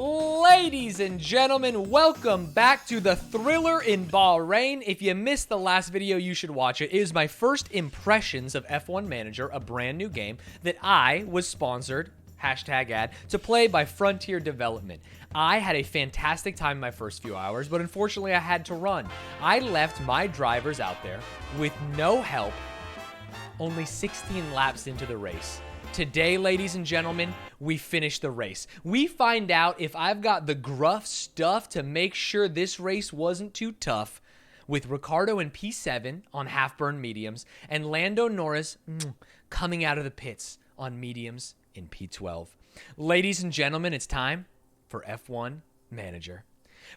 Ladies and gentlemen, welcome back to the Thriller in Bahrain. If you missed the last video, you should watch it. It is my first impressions of F1 Manager, a brand new game that I was sponsored, #ad, to play by Frontier Development. I had a fantastic time in my first few hours, but unfortunately I had to run. I left my drivers out there with no help, only 16 laps into the race. Today, ladies and gentlemen, we finish the race. We find out if I've got the gruff stuff to make sure this race wasn't too tough, with Ricardo in P7 on half-burn mediums and Lando Norris coming out of the pits on mediums in P12. Ladies and gentlemen, it's time for F1 Manager.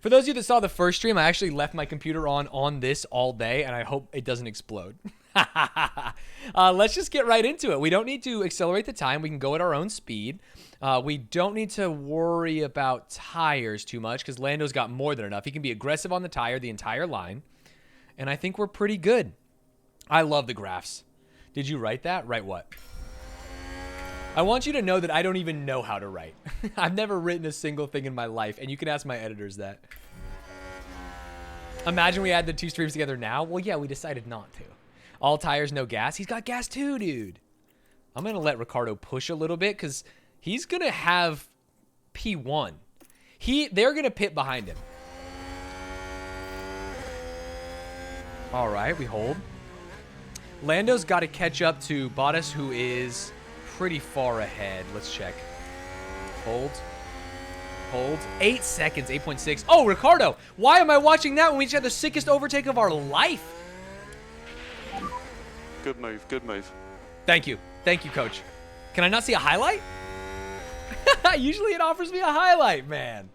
For those of you that saw the first stream, I actually left my computer on this all day, and I hope it doesn't explode. Let's just get right into it. We don't need to accelerate the time. We can go at our own speed. We don't need to worry about tires too much because Lando's got more than enough. He can be aggressive on the tire the entire line, and I think we're pretty good. I love the graphs. Did you write that? Write what? I want you to know that I don't even know how to write. I've never written a single thing in my life, and you can ask my editors that. Imagine we add the two streams together now. Well, yeah, we decided not to. All tires, no gas. He's got gas too, dude. I'm going to let Ricardo push a little bit because he's going to have P1. They're going to pit behind him. All right, we hold. Lando's got to catch up to Bottas, who is pretty far ahead. Let's check. Hold. Hold. 8 seconds, 8.6. Oh, Ricardo. Why am I watching that when we just had the sickest overtake of our life? Good move, good move. Thank you. Thank you, coach. Can I not see a highlight? Usually it offers me a highlight, man.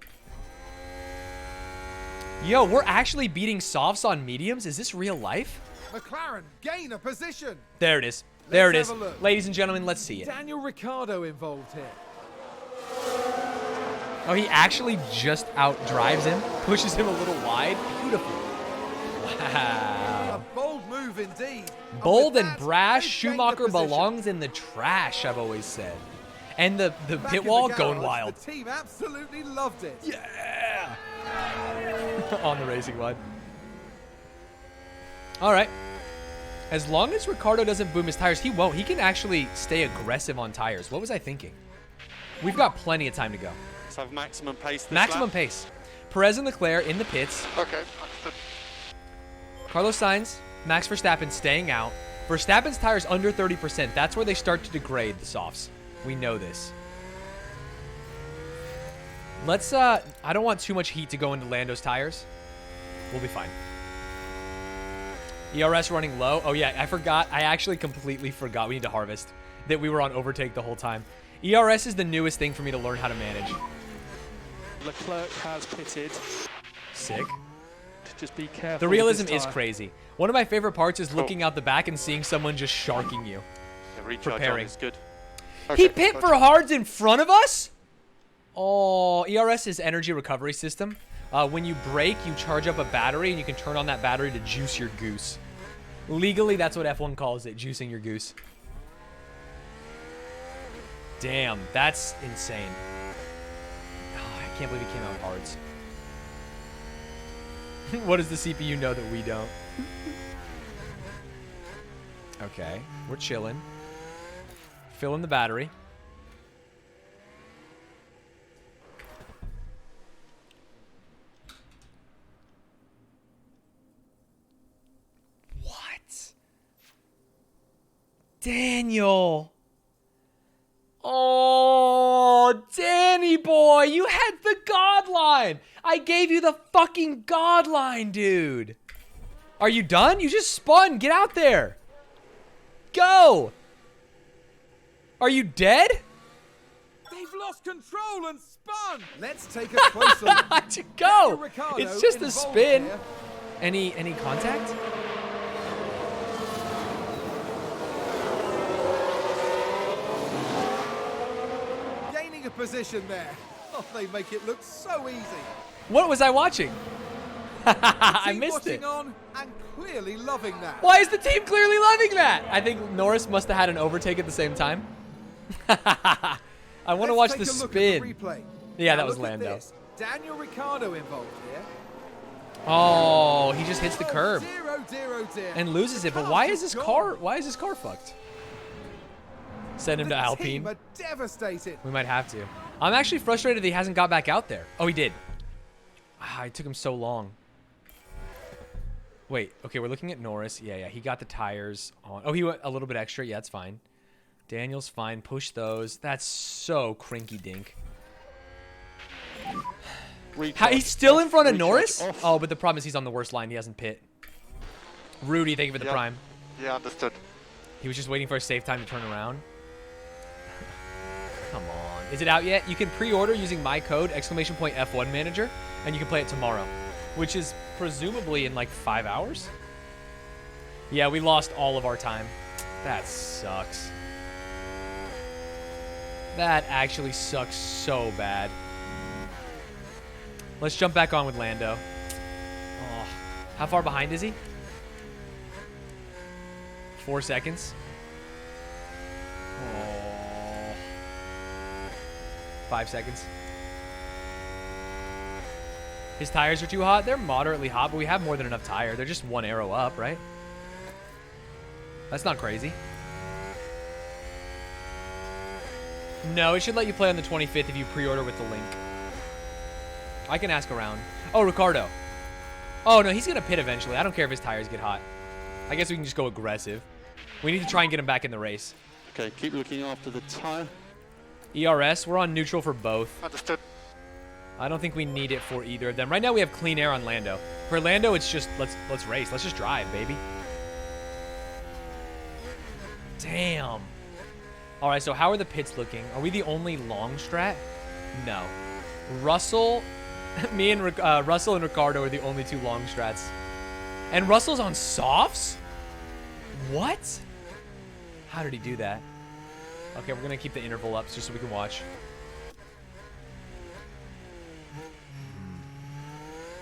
Yo, we're actually beating softs on mediums? Is this real life? McLaren gain a position. There it is. There it is. Ladies and gentlemen, let's see it. Daniel Ricciardo involved here. Oh, he actually just outdrives him, pushes him a little wide. Beautiful. Wow. A bold move indeed. Bold and brash. Schumacher belongs in the trash, I've always said. And the pit wall going wild. The team absolutely loved it. Yeah. On the racing line. All right. As long as Ricardo doesn't boom his tires, he won't. He can actually stay aggressive on tires. What was I thinking? We've got plenty of time to go. Let's have maximum pace this Maximum lap. pace. Perez and Leclerc in the pits. Okay. Carlos Sainz, Max Verstappen staying out. Verstappen's tires under 30%. That's where they start to degrade the softs. We know this. Let's, I don't want too much heat to go into Lando's tires. We'll be fine. ERS running low. Oh, yeah, I forgot. I actually completely forgot. We need to harvest. That we were on overtake the whole time. ERS is the newest thing for me to learn how to manage. Leclerc has pitted. Sick. Just be careful. The realism is crazy. One of my favorite parts is looking out the back and seeing someone just sharking you. Yeah, recharge preparing. on is good. He pit for hards in front of us? Oh, ERS is energy recovery system. When you brake, you charge up a battery, and you can turn on that battery to juice your goose. Legally, that's what F1 calls it, juicing your goose. Damn, that's insane. Oh, I can't believe he came out with hards. What does the CPU know that we don't? Okay, we're chilling. Filling the battery. What? Daniel. Oh, Danny boy, you had the God line. I gave you the fucking God line, dude. Are you done? You just spun. Get out there. Go. Are you dead? They've lost control and spun. Let's take a closer look. Go. It's just a spin. Here. Any contact? Gaining a position there. Oh, they make it look so easy. What was I watching? I Team missed it. watching on and clearly loving that. Why is the team clearly loving that? I think Norris must have had an overtake at the same time. I want to watch the Let's take a look spin. at the replay. Yeah, Now that was look at Lando. this. Daniel Ricciardo involved here. Oh, he just hits the Oh, curb dear, dear. and loses it. But why is his car? Why is his car fucked? Send him to The Alpine. team are devastated. We might have to. I'm actually frustrated that he hasn't got back out there. Oh, he did. Ah, it took him so long. Wait, okay, we're looking at Norris. Yeah, he got the tires on. Oh, he went a little bit extra. Yeah, that's fine. Daniel's fine. Push those. That's so crinky dink. He's still in front of Norris? Off. Oh, but the problem is he's on the worst line. He hasn't pit. Rudy, thank you for the prime. Yeah, understood. He was just waiting for a safe time to turn around. Come on. Is it out yet? You can pre-order using my code, !F1 Manager, and you can play it tomorrow, which is presumably in like 5 hours. Yeah, we lost all of our time. That sucks. That actually sucks so bad. Let's jump back on with Lando. Oh, how far behind is he? 4 seconds. Oh. 5 seconds. His tires are too hot. They're moderately hot, but we have more than enough tire. They're just 1 arrow up, right? That's not crazy. No, it should let you play on the 25th if you pre-order with the link. I can ask around. Oh, Ricardo. Oh, no, he's going to pit eventually. I don't care if his tires get hot. I guess we can just go aggressive. We need to try and get him back in the race. Okay, keep looking after the tire. ERS, we're on neutral for both. Understood. I don't think we need it for either of them. Right now we have clean air on Lando. For Lando, it's just let's race. Let's just drive, baby. Damn. All right, so how are the pits looking? Are we the only long strat? No. Russell, me and Russell and Ricardo are the only 2 long strats. And Russell's on softs? What? How did he do that? Okay, we're gonna keep the interval up just so we can watch.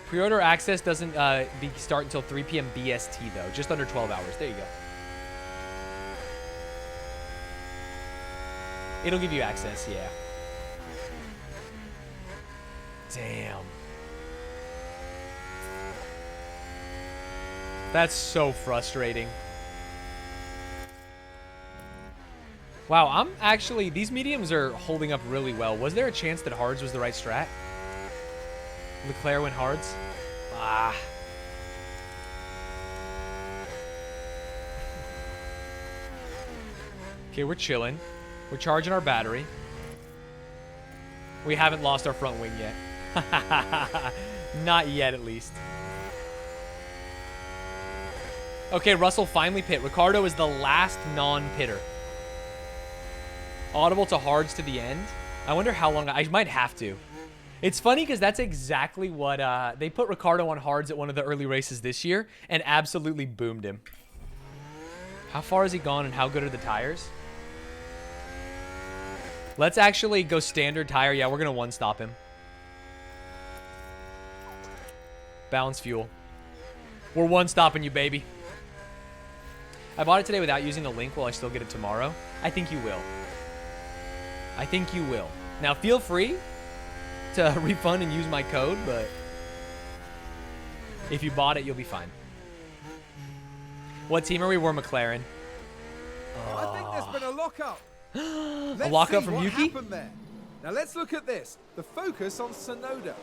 Pre-order access doesn't start until 3 p.m. BST though, just under 12 hours. There you go. It'll give you access, yeah. Damn. That's so frustrating. Wow, I'm actually, these mediums are holding up really well. Was there a chance that hards was the right strat? Leclerc went hards? Ah. Okay, we're chilling. We're charging our battery. We haven't lost our front wing yet. Not yet, at least. Okay, Russell finally pit. Ricardo is the last non-pitter. Audible to hards to the end. I wonder how long. I might have to. It's funny because that's exactly what they put Ricardo on hards at one of the early races this year and absolutely boomed him. How far has he gone and how good are the tires? Let's actually go standard tire. Yeah, we're going to one-stop him. Balance fuel. We're one-stopping you, baby. I bought it today without using the link. Will I still get it tomorrow? I think you will. I think you will. Now, feel free to refund and use my code, but if you bought it, you'll be fine. What team are we? We're McLaren. I think there's been a lockup. A lockup from Yuki? There. Now let's look at this. The focus on Sonoda.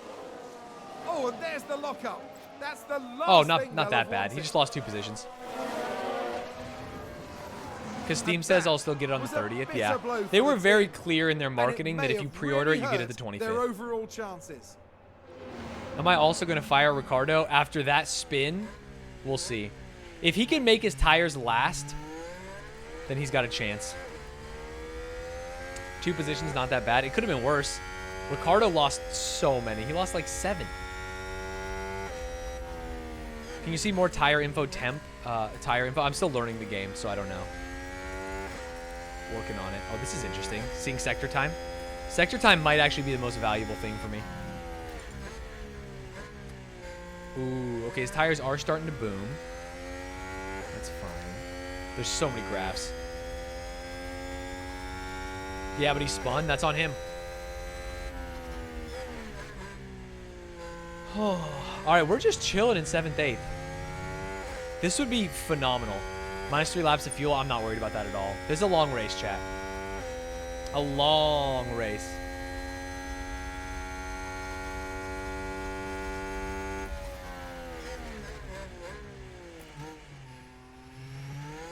Oh, and there's the lockup. That's the last thing not that bad. He just lost 2 positions. Because Steam says I'll still get it on the 30th. Yeah. They were very clear in their marketing that if you pre-order it, you get it the 25th. Their overall chances. Am I also going to fire Ricardo after that spin? We'll see. If he can make his tires last, then he's got a chance. 2 positions, not that bad. It could have been worse. Ricardo lost so many. He lost like 7. Can you see more tire info temp? Tire info? I'm still learning the game, so I don't know. Working on it. Oh, this is interesting. Seeing sector time. Sector time might actually be the most valuable thing for me. Ooh, okay, his tires are starting to boom. That's fine. There's so many graphs. Yeah, but he spun. That's on him. All right, we're just chilling in 7th, 8th. This would be phenomenal. -3 laps of fuel. I'm not worried about that at all. This is a long race, chat. A long race.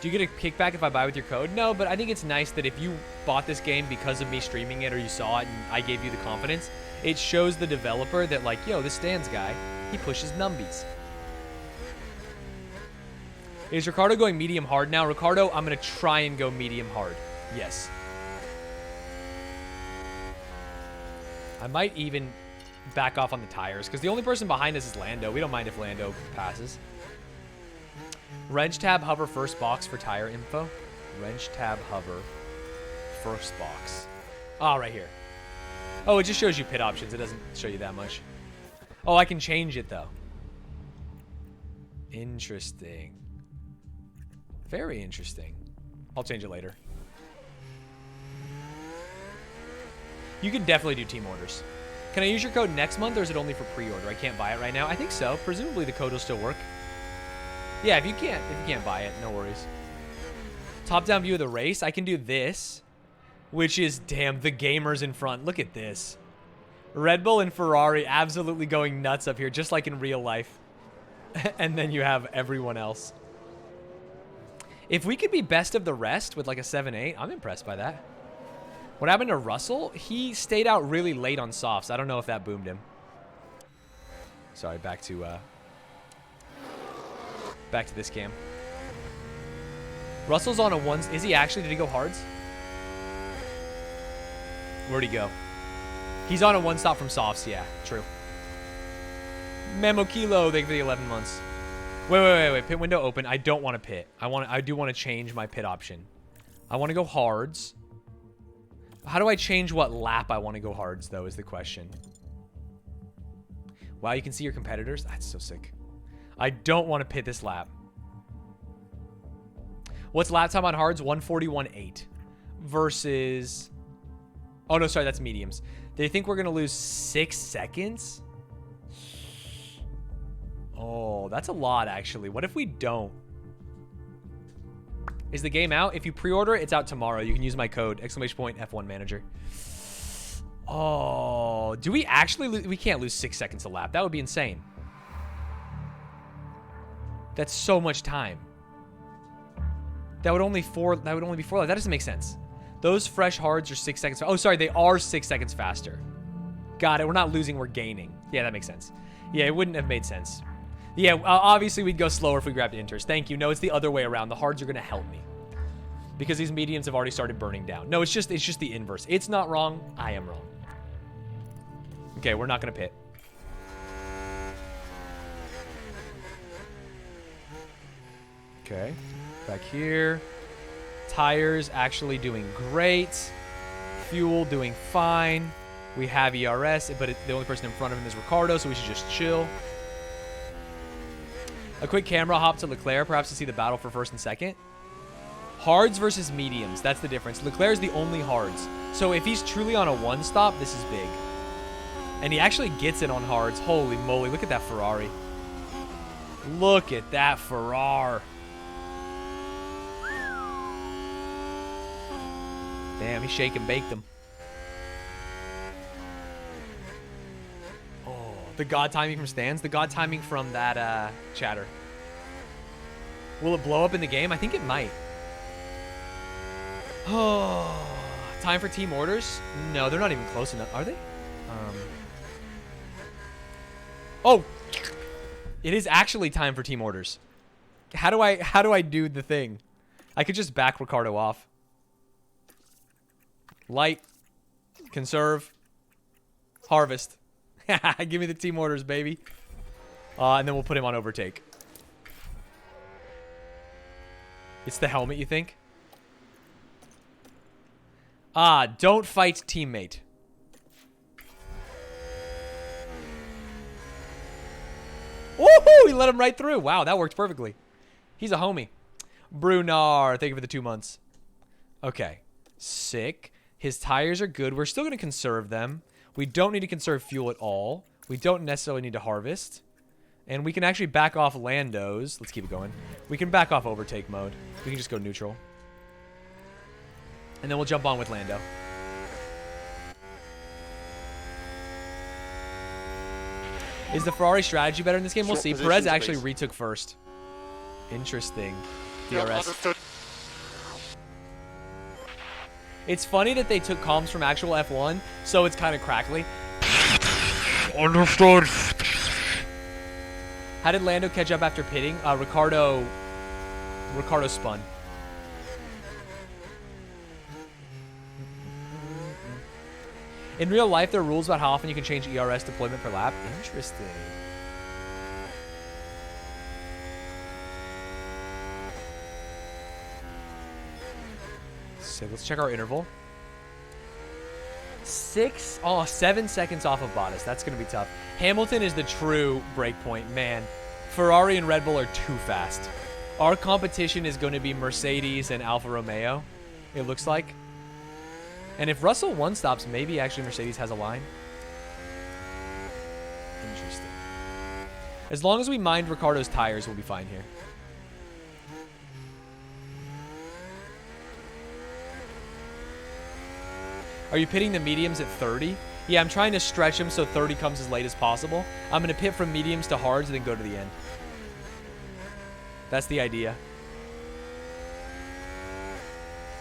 Do you get a kickback if I buy with your code? No, but I think it's nice that if you bought this game because of me streaming it or you saw it and I gave you the confidence, it shows the developer that, like, yo, this Stanz guy, he pushes numbies. Is Ricardo going medium hard now? Ricardo, I'm going to try and go medium hard. Yes. I might even back off on the tires because the only person behind us is Lando. We don't mind if Lando passes. Wrench tab hover first box for tire info. Wrench tab hover first box. Oh, right here. Oh, it just shows you pit options. It doesn't show you that much. Oh, I can change it though. Interesting. Very interesting. I'll change it later. You can definitely do team orders. Can I use your code next month or is it only for pre-order? I can't buy it right now. I think so. Presumably the code will still work. Yeah, if you can't buy it, no worries. Top-down view of the race. I can do this, which is, damn, the gamers in front. Look at this. Red Bull and Ferrari absolutely going nuts up here, just like in real life. And then you have everyone else. If we could be best of the rest with like a 7-8, I'm impressed by that. What happened to Russell? He stayed out really late on softs. I don't know if that boomed him. Sorry, back to this cam. Russell's on a ones. Is he actually? Did he go hards? Where'd he go? He's on a one stop from softs. Yeah, true. Memo Kilo, thank you for the 11 months. Wait. Pit window open. I don't want to pit. I do want to change my pit option. I want to go hards. How do I change what lap I want to go hards, though, is the question. Wow, you can see your competitors? That's so sick. I don't want to pit this lap. What's lap time on hards? 141.8 versus... Oh, no, sorry, that's mediums. They think we're going to lose 6 seconds? Oh, that's a lot, actually. What if we don't? Is the game out? If you pre-order it, it's out tomorrow. You can use my code, !F1 Manager. Oh, do we actually lose? We can't lose 6 seconds a lap. That would be insane. That's so much time. That would only be 4 laps. That doesn't make sense. Those fresh hards are 6 seconds. Oh, sorry, they are 6 seconds faster. Got it. We're not losing, we're gaining. Yeah, that makes sense. Yeah, it wouldn't have made sense. Yeah, obviously we'd go slower if we grabbed inters. Thank you. No, it's the other way around. The hards are going to help me. Because these mediums have already started burning down. No, it's just the inverse. It's not wrong. I am wrong. Okay, we're not going to pit. Okay, back here. Tires actually doing great. Fuel doing fine. We have ERS, but the only person in front of him is Ricardo, so we should just chill. A quick camera hop to Leclerc, perhaps to see the battle for first and second. Hards versus mediums, that's the difference. Leclerc is the only hards. So if he's truly on a one stop, this is big. And he actually gets it on hards. Holy moly, look at that Ferrari. Look at that Ferrari. Damn, he shake and baked them. Oh, the god timing from Stanz? The god timing from that chatter. Will it blow up in the game? I think it might. Oh, time for team orders? No, they're not even close enough. Are they? Oh, it is actually time for team orders. How do I do the thing? I could just back Ricardo off. Light, conserve, harvest. Give me the team orders, baby. And then we'll put him on overtake. It's the helmet, you think? Don't fight teammate. Woohoo! He let him right through. Wow, that worked perfectly. He's a homie. Brunar, thank you for the 2 months. Okay. Sick. His tires are good. We're still going to conserve them. We don't need to conserve fuel at all. We don't necessarily need to harvest. And we can actually back off Lando's. Let's keep it going. We can back off overtake mode. We can just go neutral. And then we'll jump on with Lando. Is the Ferrari strategy better in this game? We'll see. Perez actually retook first. Interesting. DRS. It's funny that they took comms from actual F1, so it's kind of crackly. Understood. How did Lando catch up after pitting? Ricardo spun. In real life, there are rules about how often you can change ERS deployment per lap. Interesting. So let's check our interval. 7 seconds off of Bottas. That's going to be tough. Hamilton is the true breakpoint. Man, Ferrari and Red Bull are too fast. Our competition is going to be Mercedes and Alfa Romeo, it looks like. And if Russell one stops, maybe actually Mercedes has a line. Interesting. As long as we mind Ricciardo's tires, we'll be fine here. Are you pitting the mediums at 30? Yeah, I'm trying to stretch them so 30 comes as late as possible. I'm going to pit from mediums to hards and then go to the end. That's the idea.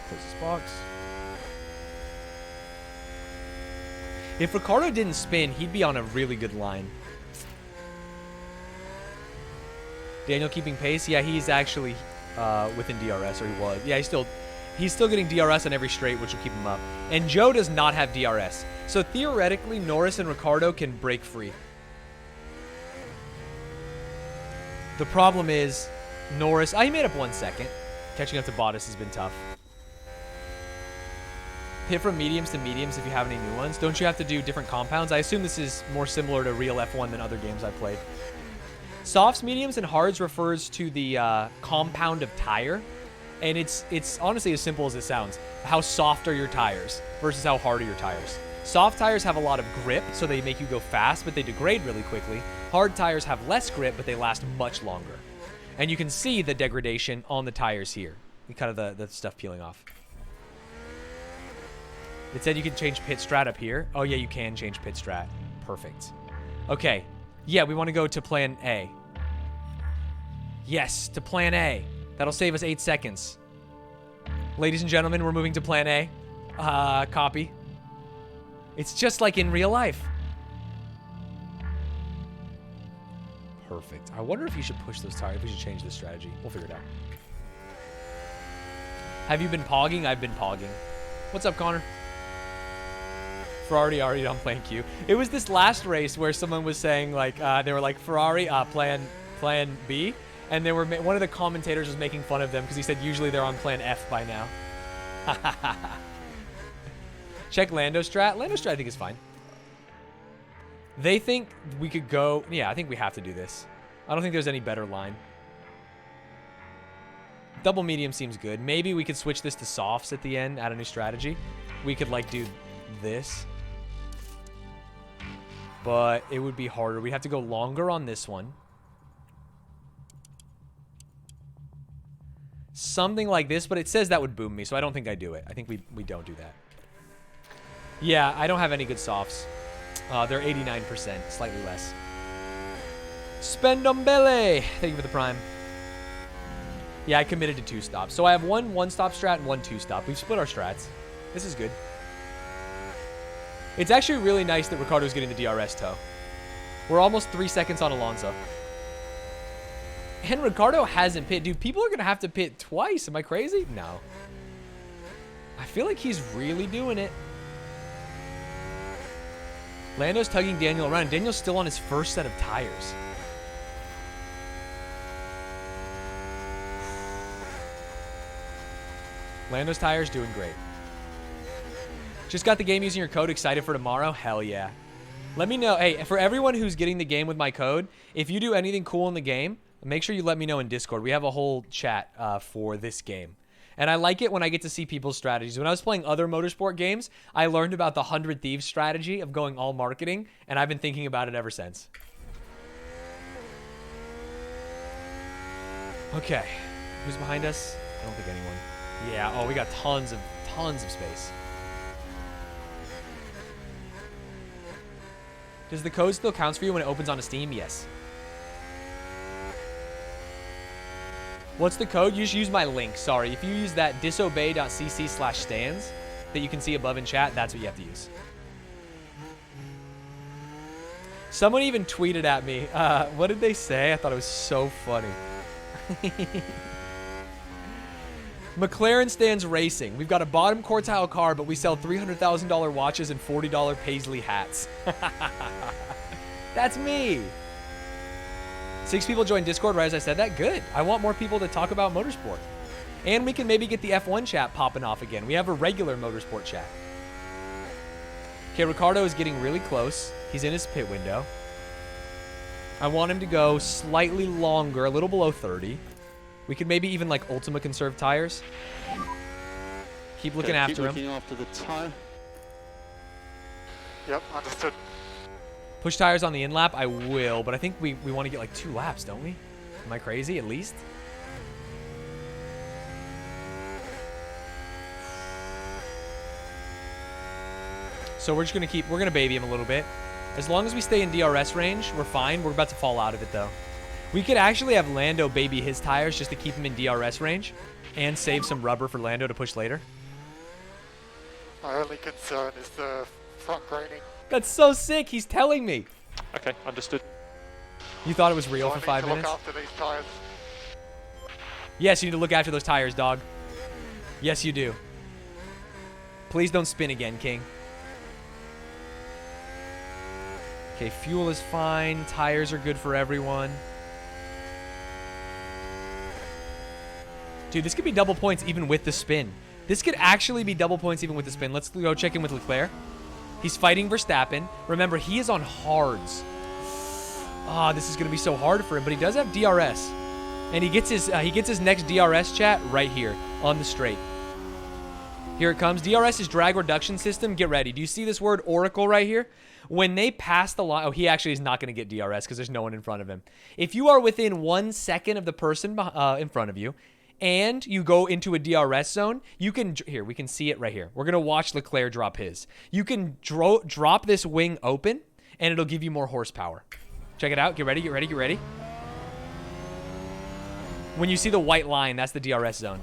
Close this box. If Ricciardo didn't spin, he'd be on a really good line. Daniel keeping pace? Yeah, he's actually within DRS, or he was. Yeah, he's still getting DRS on every straight, which will keep him up. And Joe does not have DRS. So theoretically, Norris and Ricciardo can break free. The problem is, Norris... he made up 1 second. Catching up to Bottas has been tough. Pit from mediums to mediums if you have any new ones. Don't you have to do different compounds? I assume this is more similar to real F1 than other games I've played. Softs, mediums, and hards refers to the compound of tire. And it's honestly as simple as it sounds. How soft are your tires versus how hard are your tires? Soft tires have a lot of grip, so they make you go fast, but they degrade really quickly. Hard tires have less grip, but they last much longer. And you can see the degradation on the tires here. Kind of the stuff peeling off. It said you can change pit strat up here. Oh, yeah, you can change pit strat. Perfect. Okay. Yeah, we want to go to plan A. Yes, to plan A. That'll save us 8 seconds. Ladies and gentlemen, we're moving to plan A. Copy. It's just like in real life. Perfect. I wonder if you should push those tires. If we should change this strategy. We'll figure it out. Have you been pogging? I've been pogging. What's up, Connor? Ferrari already on plan Q. It was this last race where someone was saying, like, they were like, Ferrari, plan B. And they were one of the commentators was making fun of them because he said usually they're on plan F by now. Check Lando strat. Lando strat I think is fine. They think we could go... Yeah, I think we have to do this. I don't think there's any better line. Double medium seems good. Maybe we could switch this to softs at the end, add a new strategy. We could, like, do this. But it would be harder. We'd have to go longer on this one. Something like this, but it says that would boom me, so I don't think I do it. I think we don't do that. Yeah, I don't have any good softs. They're 89%, slightly less. Spendombele! Thank you for the prime. Yeah, I committed to 2 stops. So I have one stop strat and 1 2-stop. We've split our strats. This is good. It's actually really nice that Ricciardo's getting the DRS toe. We're almost 3 seconds on Alonso. And Ricciardo hasn't pit. Dude, people are going to have to pit twice. Am I crazy? No. I feel like he's really doing it. Lando's tugging Daniel around. Daniel's still on his first set of tires. Lando's tires doing great. Just got the game using your code. Excited for tomorrow? Hell yeah. Let me know. Hey, for everyone who's getting the game with my code, if you do anything cool in the game, make sure you let me know in Discord. We have a whole chat for this game. And I like it when I get to see people's strategies. When I was playing other motorsport games, I learned about the 100 Thieves strategy of going all marketing, and I've been thinking about it ever since. Okay. Who's behind us? I don't think anyone. Yeah, oh, we got tons of space. Does the code still counts for you when it opens on Steam? Yes. What's the code? You just use my link. Sorry. If you use that disobey.cc/Stanz that you can see above in chat, that's what you have to use. Someone even tweeted at me. What did they say? I thought it was so funny. McLaren Stanz Racing. We've got a bottom quartile car, but we sell $300,000 watches and $40 paisley hats. That's me. 6 people joined Discord right as I said that. Good. I want more people to talk about motorsport. And we can maybe get the F1 chat popping off again. We have a regular motorsport chat. Okay, Ricardo is getting really close. He's in his pit window. I want him to go slightly longer, a little below 30. We could maybe even like Ultima conserve tires. Keep looking after him. Keep looking after the tire. Yep, understood. Push tires on the in lap. I will, but I think we want to get like 2 laps, don't we? Am I crazy? At least. So we're just gonna we're gonna baby him a little bit. As long as we stay in DRS range, we're fine. We're about to fall out of it though. We could actually have Lando baby his tires just to keep him in DRS range and save some rubber for Lando to push later. My only concern is the front graining. That's so sick. He's telling me. Okay, understood. You thought it was real So for 5 minutes? Look after these tires. Yes, you need to look after those tires, dog. Yes, you do. Please don't spin again, King. Okay, fuel is fine. Tires are good for everyone. Dude, this could be double points even with the spin. This could actually be double points even with the spin. Let's go check in with Leclerc. He's fighting Verstappen. Remember, he is on hards. Ah, this is going to be so hard for him, but he does have DRS. And he gets his next DRS chat right here on the straight. Here it comes. DRS is drag reduction system. Get ready. Do you see this word Oracle right here? When they pass the line... Oh, he actually is not going to get DRS because there's no one in front of him. If you are within 1 second of the person in front of you, and you go into a DRS zone, you can... Here, we can see it right here. We're going to watch Leclerc drop his. You can drop this wing open, and it'll give you more horsepower. Check it out. Get ready, get ready, get ready. When you see the white line, that's the DRS zone.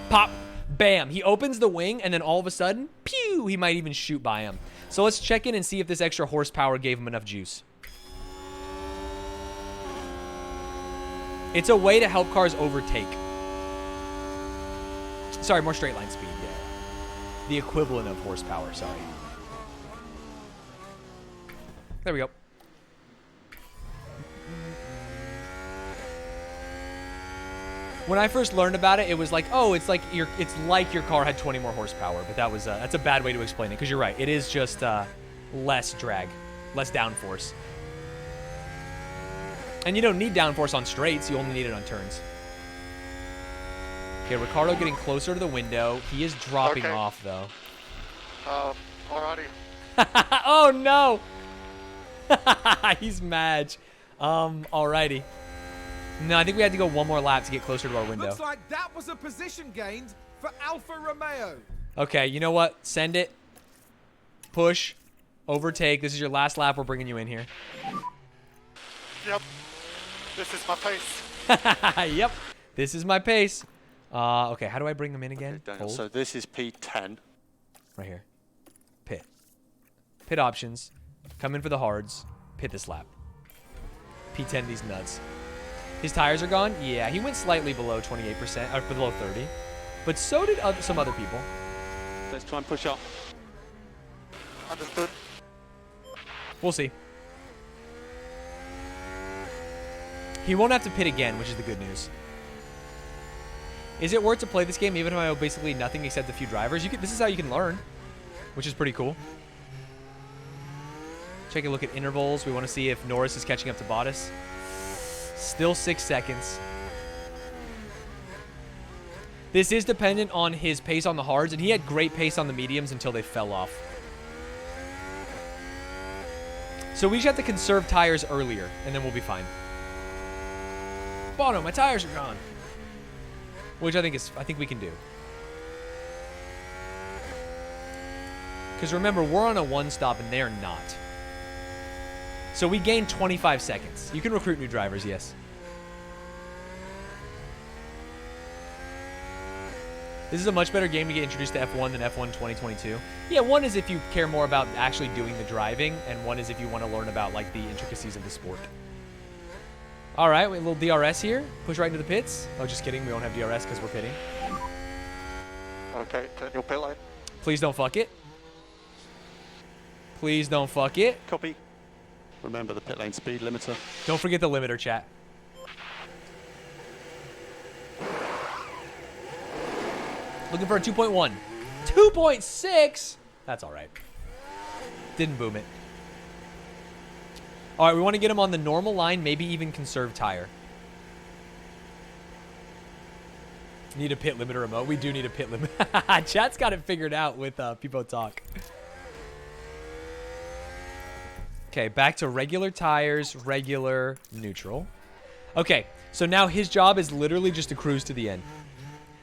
Pop. Bam. He opens the wing, and then all of a sudden, pew, he might even shoot by him. So let's check in and see if this extra horsepower gave him enough juice. It's a way to help cars overtake. Sorry, more straight line speed, yeah. The equivalent of horsepower, sorry. There we go. When I first learned about it, it was like, oh, it's like your car had 20 more horsepower, but that was that's a bad way to explain it because you're right. It is just less drag, less downforce. And you don't need downforce on straights, you only need it on turns. Okay, Ricardo getting closer to the window. He is dropping off, though. Alrighty. Oh, no. He's mad. Alrighty. No, I think we had to go 1 more lap to get closer to our window. Looks like that was a position gained for Alfa Romeo. Okay, you know what? Send it. Push. Overtake. This is your last lap. We're bringing you in here. Yep. This is my pace. Yep. This is my pace. Okay, how do I bring them in again? Okay, Daniel, so this is P10. Right here. Pit. Pit options. Come in for the hards. Pit this lap. P10 these nuts. His tires are gone? Yeah, he went slightly below 28%, or below 30. But so did some other people. Let's try and push up. Understood. We'll see. He won't have to pit again, which is the good news. Is it worth to play this game even if I know basically nothing except a few drivers? This is how you can learn, which is pretty cool. Take a look at intervals. We want to see if Norris is catching up to Bottas. Still 6 seconds. This is dependent on his pace on the hards, and he had great pace on the mediums until they fell off. So we just have to conserve tires earlier, and then we'll be fine. Oh no, my tires are gone. Which I think we can do. Because remember, we're on a one stop and they're not. So we gain 25 seconds. You can recruit new drivers, yes. This is a much better game to get introduced to F1 than F1 2022. Yeah, one is if you care more about actually doing the driving, and one is if you want to learn about like the intricacies of the sport. All right, a little DRS here. Push right into the pits. Oh, just kidding. We don't have DRS because we're pitting. Okay, turn your pit lane. Please don't fuck it. Please don't fuck it. Copy. Remember the pit lane speed limiter. Don't forget the limiter, chat. Looking for a 2.1. 2.6? That's all right. Didn't boom it. All right, we want to get him on the normal line, maybe even conserve tire. Need a pit limiter remote. We do need a pit limit. Chat's got it figured out with people talk. Okay, back to regular tires, regular, neutral. Okay, so now his job is literally just to cruise to the end.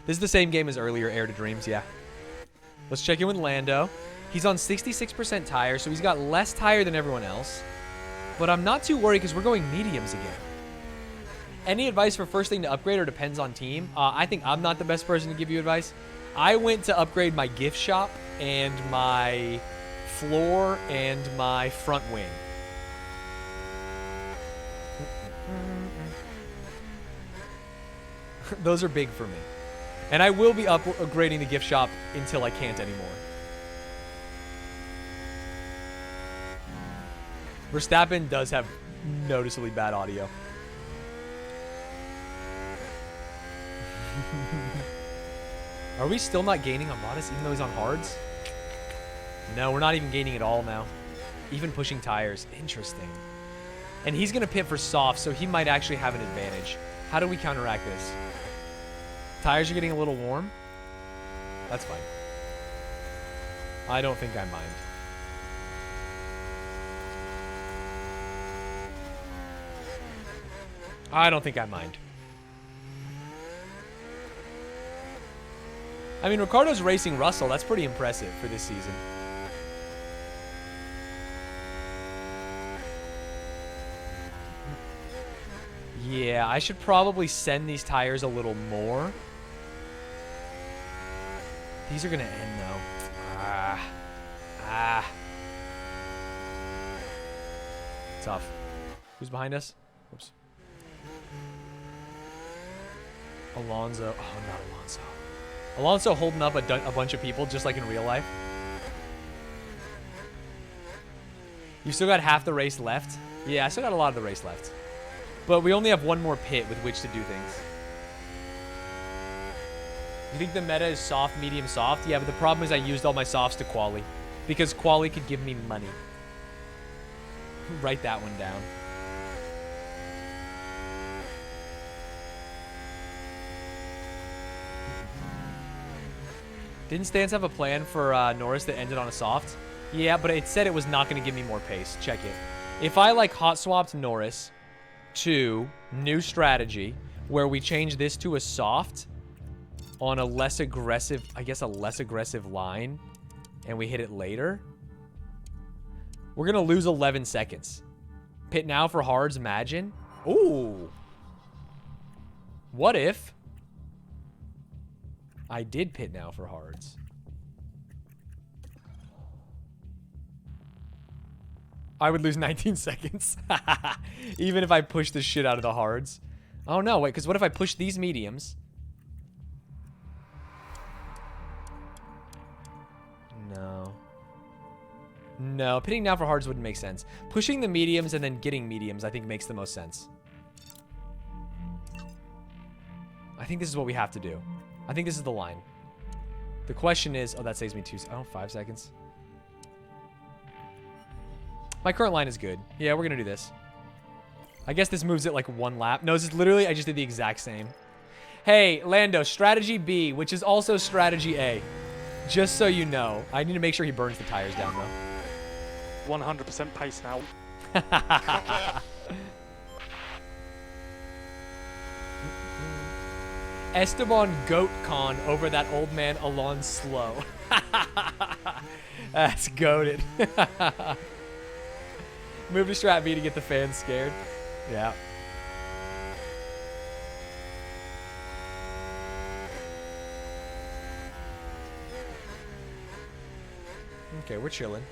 This is the same game as earlier, Air to Dreams, yeah. Let's check in with Lando. He's on 66% tire, so he's got less tire than everyone else. But I'm not too worried because we're going mediums again. Any advice for first thing to upgrade or depends on team? I think I'm not the best person to give you advice. I went to upgrade my gift shop and my floor and my front wing. Those are big for me. And I will be upgrading the gift shop until I can't anymore. Verstappen does have noticeably bad audio. Are we still not gaining on Bottas even though he's on hards? No, we're not even gaining at all now. Even pushing tires. Interesting. And he's going to pit for soft, so he might actually have an advantage. How do we counteract this? Tires are getting a little warm. That's fine. I don't think I mind. I don't think I mind. I mean, Ricciardo's racing Russell. That's pretty impressive for this season. Yeah, I should probably send these tires a little more. These are going to end, though. Tough. Who's behind us? Oops. Alonso. Oh, not Alonso. Alonso holding up a bunch of people just like in real life. You still got half the race left? Yeah, I still got a lot of the race left. But we only have one more pit with which to do things. You think the meta is soft, medium, soft? Yeah, but the problem is I used all my softs to quali. Because quali could give me money. Write that one down. Didn't Stanz have a plan for Norris that ended on a soft? Yeah, but it said it was not going to give me more pace. Check it. If I like hot swapped Norris to new strategy where we change this to a soft on a less aggressive, I guess a less aggressive line, and we hit it later, we're going to lose 11 seconds. Pit now for hards, imagine. Ooh. What if I did pit now for hards? I would lose 19 seconds. Even if I push the shit out of the hards. Oh no, wait, because what if I push these mediums? No. No, pitting now for hards wouldn't make sense. Pushing the mediums and then getting mediums, I think makes the most sense. I think this is what we have to do. I think this is the line. The question is... Oh, that saves me 5 seconds. My current line is good. Yeah, we're going to do this. I guess this moves it like one lap. No, this is literally... I just did the exact same. Hey, Lando, strategy B, which is also strategy A. Just so you know. I need to make sure he burns the tires down, though. 100% pace now. Esteban GoatCon over that old man Alon Slow. That's goated. Move to strat B to get the fans scared. Yeah. Okay, we're chilling.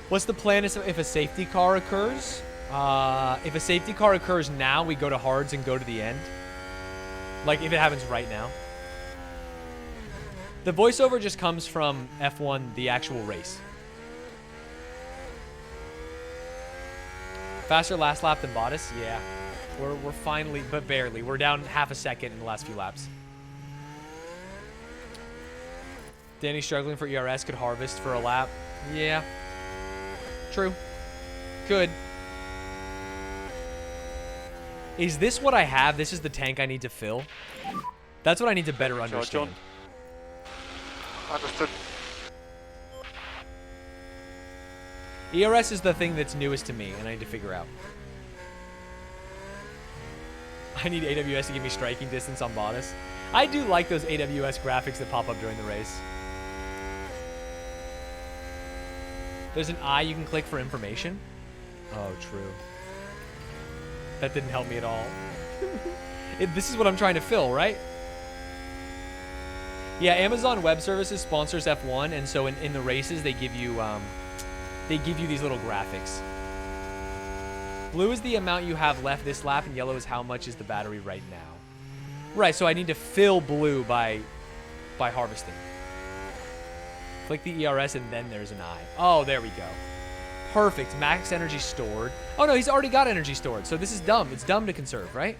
What's the plan if a safety car occurs? If a safety car occurs now, we go to hards and go to the end. Like, if it happens right now. The voiceover just comes from F1, the actual race. Faster last lap than Bottas? Yeah. We're finally, but barely. We're down half a second in the last few laps. Danny struggling for ERS could harvest for a lap. Yeah. True. Could. Is this what I have? This is the tank I need to fill? That's what I need to better understand. Understood. ERS is the thing that's newest to me, and I need to figure out. I need AWS to give me striking distance on Bottas. I do like those AWS graphics that pop up during the race. There's an eye you can click for information. Oh, true. That didn't help me at all. This is what I'm trying to fill, right? Yeah, Amazon Web Services sponsors F1, and so in the races they give you these little graphics. Blue is the amount you have left this lap, and yellow is how much is the battery right now. Right, so I need to fill blue by harvesting. Click the ERS, and then there's an eye. Oh, there we go. Perfect. Max energy stored. Oh, no, he's already got energy stored, so this is dumb. It's dumb to conserve, right?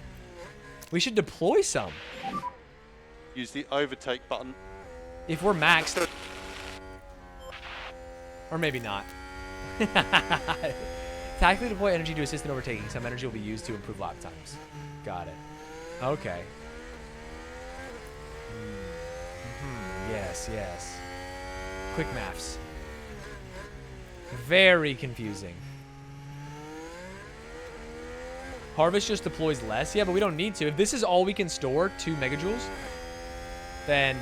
We should deploy some. Use the overtake button. If we're maxed. Or maybe not. Tactically deploy energy to assist in overtaking. Some energy will be used to improve lap times. Got it. Okay. Yes, yes. Quick maths. Very confusing. Harvest just deploys less. Yeah, but we don't need to. If this is all we can store, 2 megajoules, then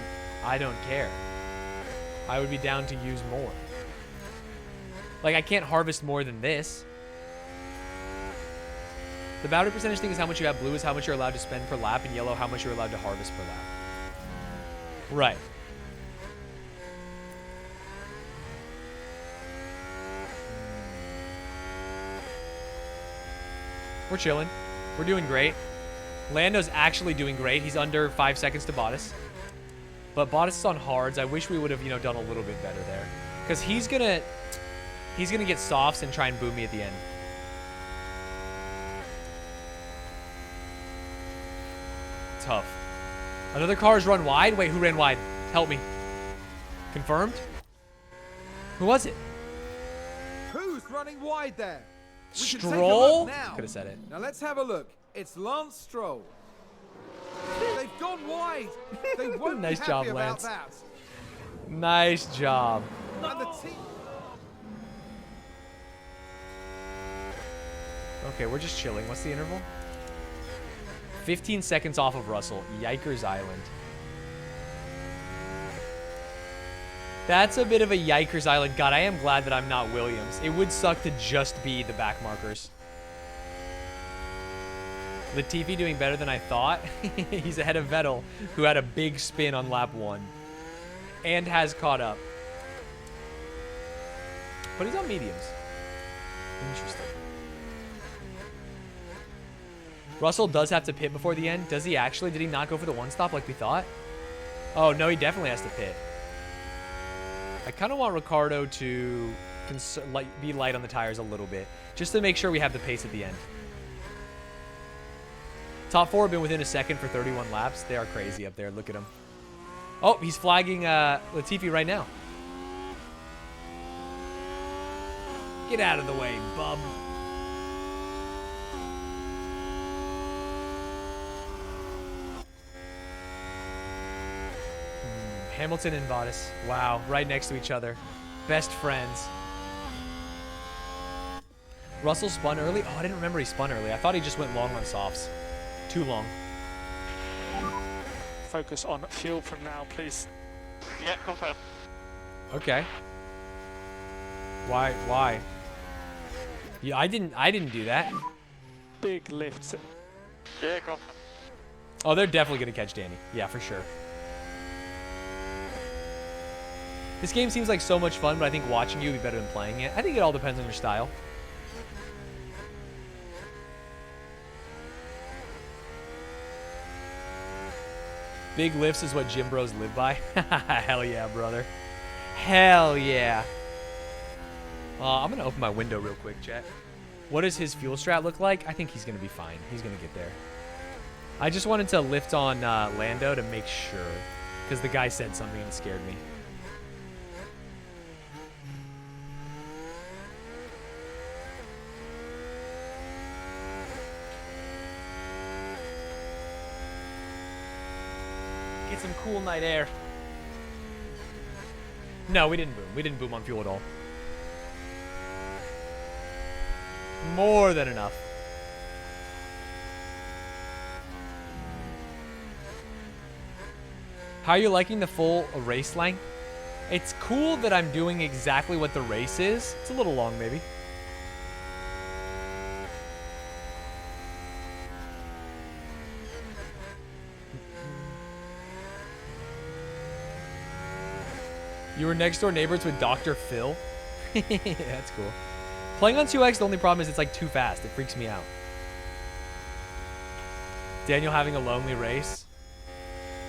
I don't care. I would be down to use more. Like, I can't harvest more than this. The battery percentage thing is how much you have. Blue is how much you're allowed to spend per lap, and yellow how much you're allowed to harvest per lap. Right. We're chilling. We're doing great. Lando's actually doing great. He's under 5 seconds to Bottas. But Bottas is on hards. I wish we would have, done a little bit better there. Because he's gonna get softs and try and boom me at the end. Tough. Another car's run wide? Wait, who ran wide? Help me. Confirmed? Who was it? Who's running wide there? We can take a Stroll? look now. Could have said it. Now let's have a look. It's Lance Stroll. They've gone wide. They won't Nice be job, happy about Lance. that. Nice job. And the team. Okay, we're just chilling. What's the interval? 15 seconds off of Russell. Yikers Island. That's a bit of a Yikers Island. God, I am glad that I'm not Williams. It would suck to just be the back markers. Latifi doing better than I thought. He's ahead of Vettel, who had a big spin on lap 1. And has caught up. But he's on mediums. Interesting. Russell does have to pit before the end. Does he actually? Did he not go for the 1-stop like we thought? Oh, no, he definitely has to pit. I kind of want Ricardo to be light on the tires a little bit, just to make sure we have the pace at the end. Top 4 have been within a second for 31 laps. They are crazy up there. Look at him. Oh, he's flagging Latifi right now. Get out of the way, bub. Hamilton and Bottas. Wow, right next to each other. Best friends. Russell spun early? Oh, I didn't remember he spun early. I thought he just went long on softs. Too long. Focus on fuel from now, please. Yeah, confirm. Okay. Why? Yeah, I didn't do that. Big lifts. Yeah, confirm. Oh, they're definitely gonna catch Danny. Yeah, for sure. This game seems like so much fun, but I think watching you would be better than playing it. I think it all depends on your style. Big lifts is what gym bros live by. Hell yeah, brother. Hell yeah. I'm going to open my window real quick, chat. What does his fuel strat look like? I think he's going to be fine. He's going to get there. I just wanted to lift on Lando to make sure. Because the guy said something and it scared me. Get some cool night air. No, we didn't boom. We didn't boom on fuel at all. More than enough. How are you liking the full race length? It's cool that I'm doing exactly what the race is. It's a little long, maybe. You were next door neighbors with Dr. Phil? That's cool. Playing on 2X, the only problem is it's like too fast. It freaks me out. Daniel having a lonely race.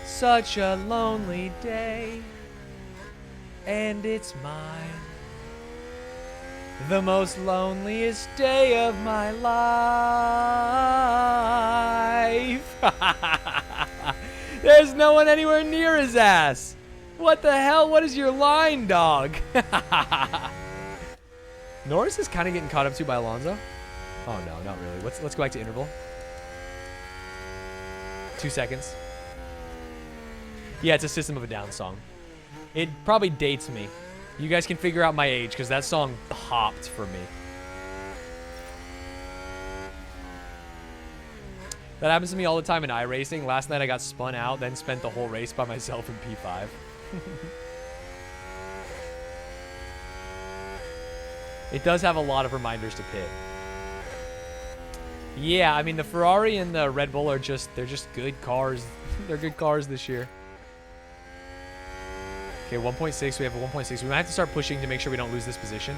Such a lonely day. And it's mine. The most loneliest day of my life. There's no one anywhere near his ass. What the hell? What is your line, dog? Norris is kind of getting caught up to by Alonso. Oh, no, not really. Let's go back to interval. 2 seconds. Yeah, it's a System of a Down song. It probably dates me. You guys can figure out my age because that song hopped for me. That happens to me all the time in iRacing. Last night I got spun out, then spent the whole race by myself in P5. It does have a lot of reminders to pit. Yeah, I mean, the Ferrari and the Red Bull are they're just good cars. They're good cars this year. Okay, 1.6. We have a 1.6. We might have to start pushing to make sure we don't lose this position.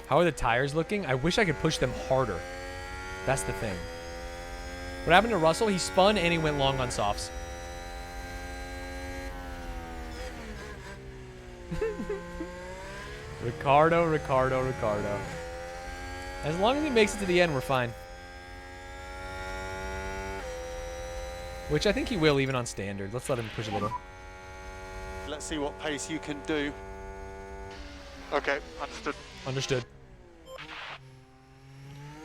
How are the tires looking? I wish I could push them harder. That's the thing. What happened to Russell? He spun and he went long on softs. Ricardo. As long as he makes it to the end, we're fine. Which I think he will, even on standard. Let's let him push a little. Let's see what pace you can do. Okay, understood. Understood.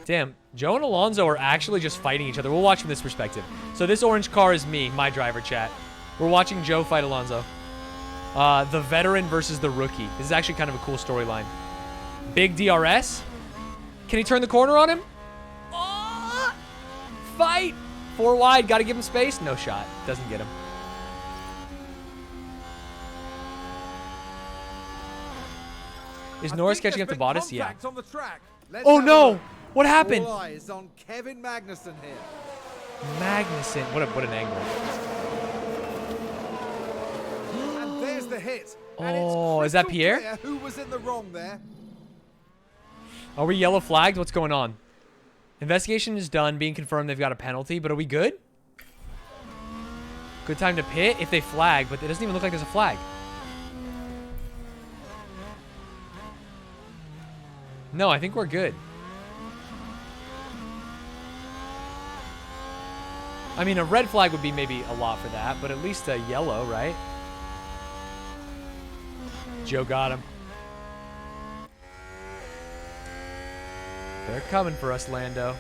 Damn, Joe and Alonso are actually just fighting each other. We'll watch from this perspective. So this orange car is me, my driver, chat. We're watching Joe fight Alonso. The veteran versus the rookie. This is actually kind of a cool storyline. Big DRS. Can he turn the corner on him? Oh! Fight! 4 wide, gotta give him space. No shot. Doesn't get him. Is Norris catching up to Bottas? Yeah. On the track. Oh no! What happened? All eyes on Kevin Magnussen here. Magnussen. What an angle. And there's the hit. Oh, is that Pierre? Who was in the wrong there? Are we yellow flagged? What's going on? Investigation is done. Being confirmed they've got a penalty, but are we good? Good time to pit if they flag, but it doesn't even look like there's a flag. No, I think we're good. I mean, a red flag would be maybe a lot for that, but at least a yellow, right? Joe got him. They're coming for us, Lando.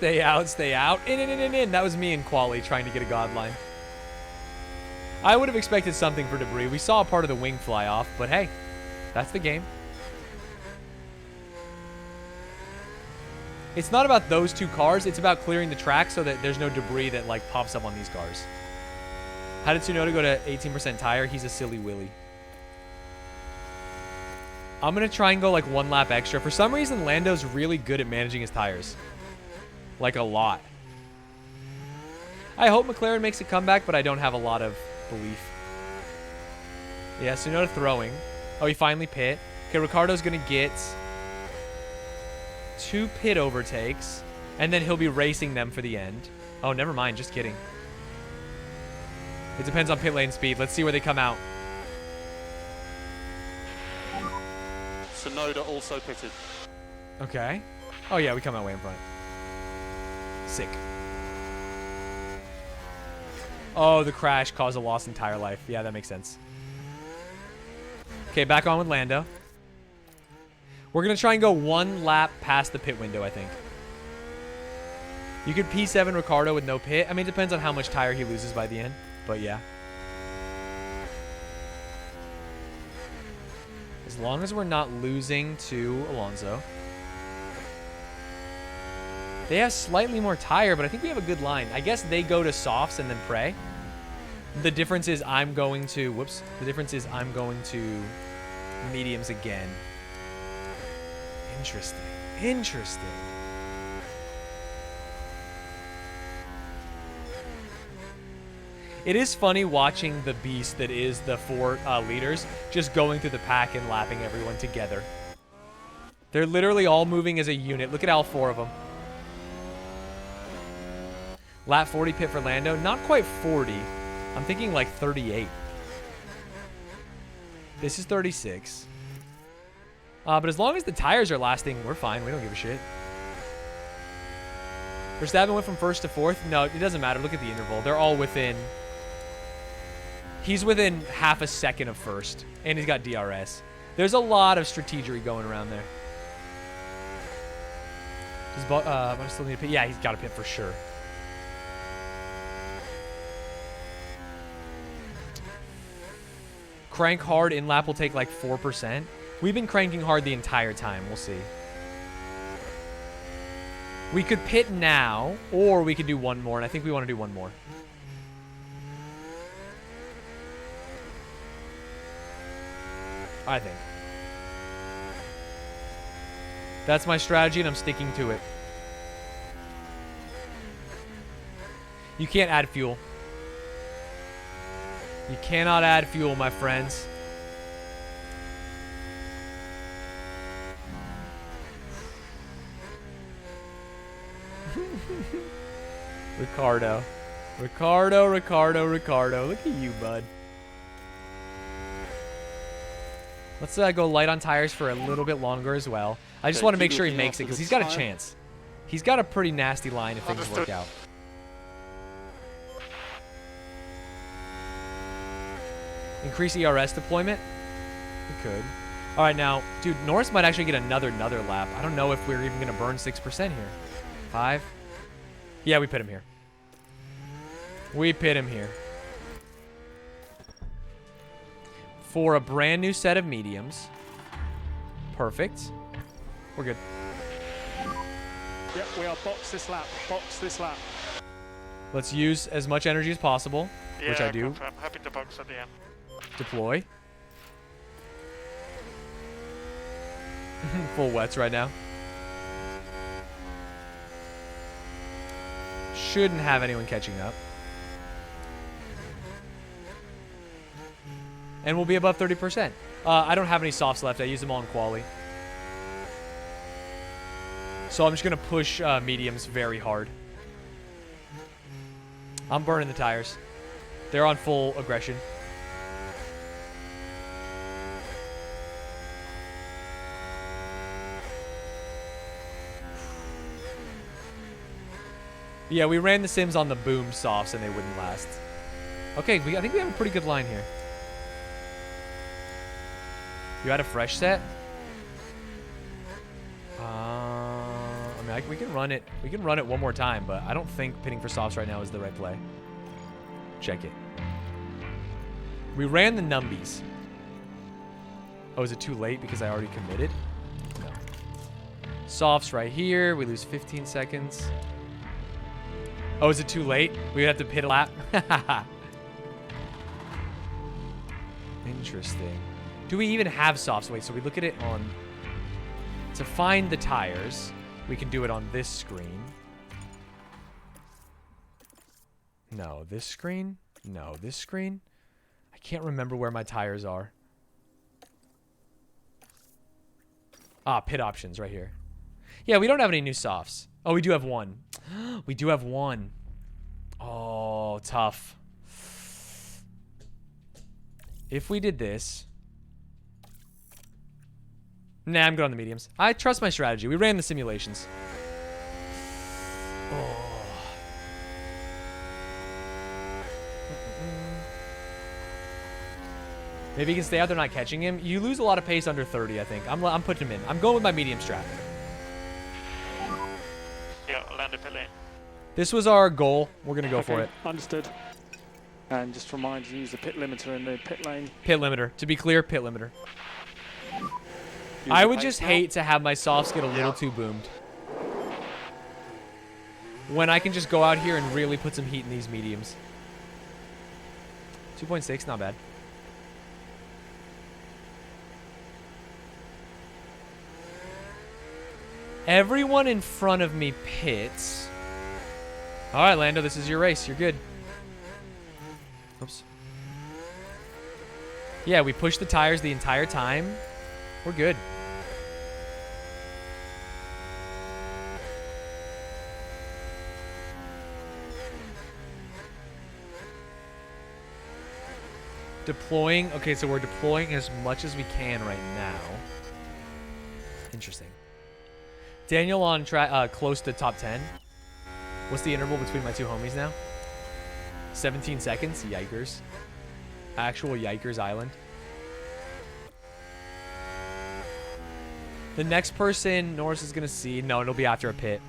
stay out, stay out. In. That was me and Quali trying to get a god line. I would have expected something for debris. We saw a part of the wing fly off, but hey, that's the game. It's not about those two cars. It's about clearing the track so that there's no debris that like pops up on these cars. How did Tsunoda go to 18% tire? He's a silly willy. I'm going to try and go like one lap extra. For some reason, Lando's really good at managing his tires. Like a lot. I hope McLaren makes a comeback, but I don't have a lot of belief. Yeah, Tsunoda throwing. Oh, he finally pit. Okay, Ricciardo's going to get 2 pit overtakes, and then he'll be racing them for the end. Oh, never mind. Just kidding. It depends on pit lane speed. Let's see where they come out. Tsunoda also pitted. Okay. Oh, yeah, we come out way in front. Sick. Oh, the crash caused a loss in tire life. Yeah, that makes sense. Okay, back on with Lando. We're going to try and go one lap past the pit window, I think. You could P7 Ricciardo with no pit. I mean, it depends on how much tire he loses by the end, but yeah. As long as we're not losing to Alonso. They have slightly more tire, but I think we have a good line. I guess they go to softs and then pray. The difference is I'm going to... Whoops. The difference is I'm going to mediums again. Interesting. Interesting. It is funny watching the beast that is the 4 leaders just going through the pack and lapping everyone together. They're literally all moving as a unit. Look at all 4 of them. Lap 40 pit for Lando. Not quite 40. I'm thinking like 38. This is 36. But as long as the tires are lasting, we're fine. We don't give a shit. Verstappen went from 1st to 4th. No, it doesn't matter. Look at the interval. They're all within... He's within half a second of 1st. And he's got DRS. There's a lot of strategery going around there. Does I still need a pit? Yeah, he's got a pit for sure. Crank hard in lap will take like 4%. We've been cranking hard the entire time. We'll see. We could pit now, or we could do one more, and I think we want to do one more. I think. That's my strategy, and I'm sticking to it. You can't add fuel. You cannot add fuel, my friends. Ricardo. Ricardo. Look at you, bud. Let's go light on tires for a little bit longer as well. I just want to make sure he makes it because he's got a chance. He's got a pretty nasty line if things work out. Increase ERS deployment? We could. All right, now, dude, Norris might actually get another lap. I don't know if we're even going to burn 6% here. 5. Yeah, we pit him here. We pit him here. For a brand new set of mediums. Perfect. We're good. Yep, we are box this lap. Box this lap. Let's use as much energy as possible, which I do. I'm happy to box at the end. Deploy. Full wets right now. Shouldn't have anyone catching up. And we'll be above 30%. I don't have any softs left. I used them all in quali. So I'm just going to push mediums very hard. I'm burning the tires. They're on full aggression. Yeah, we ran the sims on the boom softs and they wouldn't last. Okay, I think we have a pretty good line here. You had a fresh set? I'm mean, we can run it. We can run it one more time, but I don't think pitting for softs right now is the right play. Check it. We ran the numbies. Oh, is it too late because I already committed? No. Softs right here. We lose 15 seconds. Oh, is it too late? We have to pit a lap? Interesting. Do we even have softs? Wait, so we look at it on... To find the tires, we can do it on this screen. No, this screen? No, this screen? I can't remember where my tires are. Ah, pit options right here. Yeah, we don't have any new softs. Oh, we do have one. We do have one. Oh, tough. If we did this... Nah, I'm good on the mediums. I trust my strategy. We ran the simulations. Oh. Maybe he can stay out there not catching him. You lose a lot of pace under 30, I think. I'm putting him in. I'm going with my medium strat. Yeah, Lando pit lane. This was our goal. We're going to go for it. Understood. And just remind you, use the pit limiter in the pit lane. Pit limiter. To be clear, pit limiter. I would just hate to have my softs get a little too boomed. When I can just go out here and really put some heat in these mediums. 2.6, not bad. Everyone in front of me pits. All right, Lando, this is your race. You're good. Oops. Yeah, we pushed the tires the entire time. We're good. Deploying. Okay, so we're deploying as much as we can right now. Interesting. Daniel on track, close to top 10. What's the interval between my two homies now? 17 seconds. Yikers. Actual Yikers Island. The next person Norris is going to see. No, it'll be after a pit.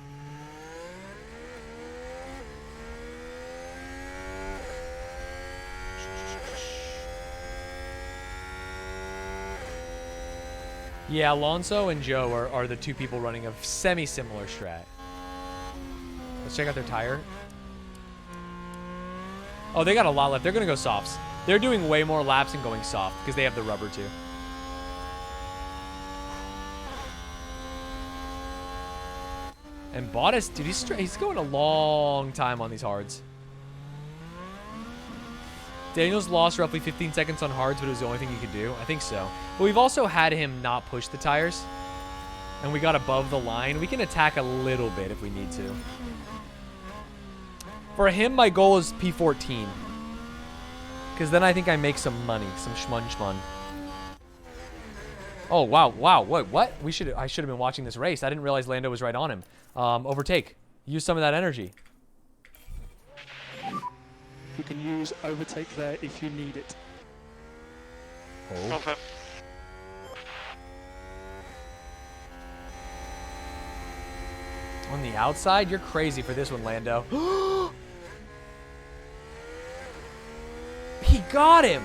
Yeah, Alonso and Joe are the two people running a semi-similar strat. Let's check out their tire. Oh, they got a lot left. They're going to go softs. They're doing way more laps and going soft because they have the rubber too. And Bottas, dude, he's going a long time on these hards. Daniel's lost roughly 15 seconds on hards, but it was the only thing he could do. I think so. But we've also had him not push the tires. And we got above the line. We can attack a little bit if we need to. For him, my goal is P14. Because then I think I make some money. Some shmun. Oh, wow. Wow. What? I should have been watching this race. I didn't realize Lando was right on him. Overtake. Use some of that energy. You can use overtake there if you need it. Oh. Okay. On the outside? You're crazy for this one, Lando. He got him.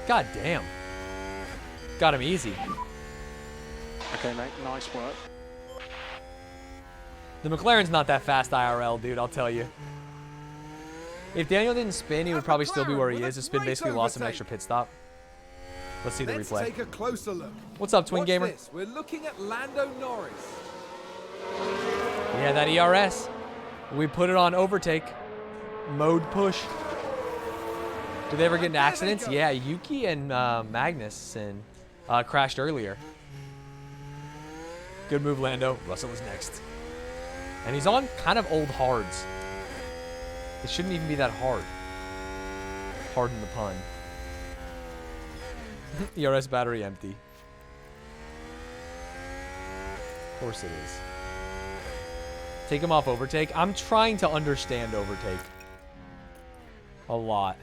God damn. Got him easy. Okay, mate. Nice work. The McLaren's not that fast IRL, dude, I'll tell you. If Daniel didn't spin, he would probably still be where he is. The spin basically lost him an extra pit stop. Let's see the replay. Take a closer look. What's up, Twin Gamer? This. We're looking at Lando Norris. Yeah, that ERS. We put it on overtake. Mode push. Did they ever get into accidents? Yeah, Yuki and Magnussen crashed earlier. Good move, Lando. Russell is next. And he's on kind of old hards. It shouldn't even be that hard. Pardon the pun. ERS battery empty. Of course it is. Take him off overtake. I'm trying to understand overtake. A lot.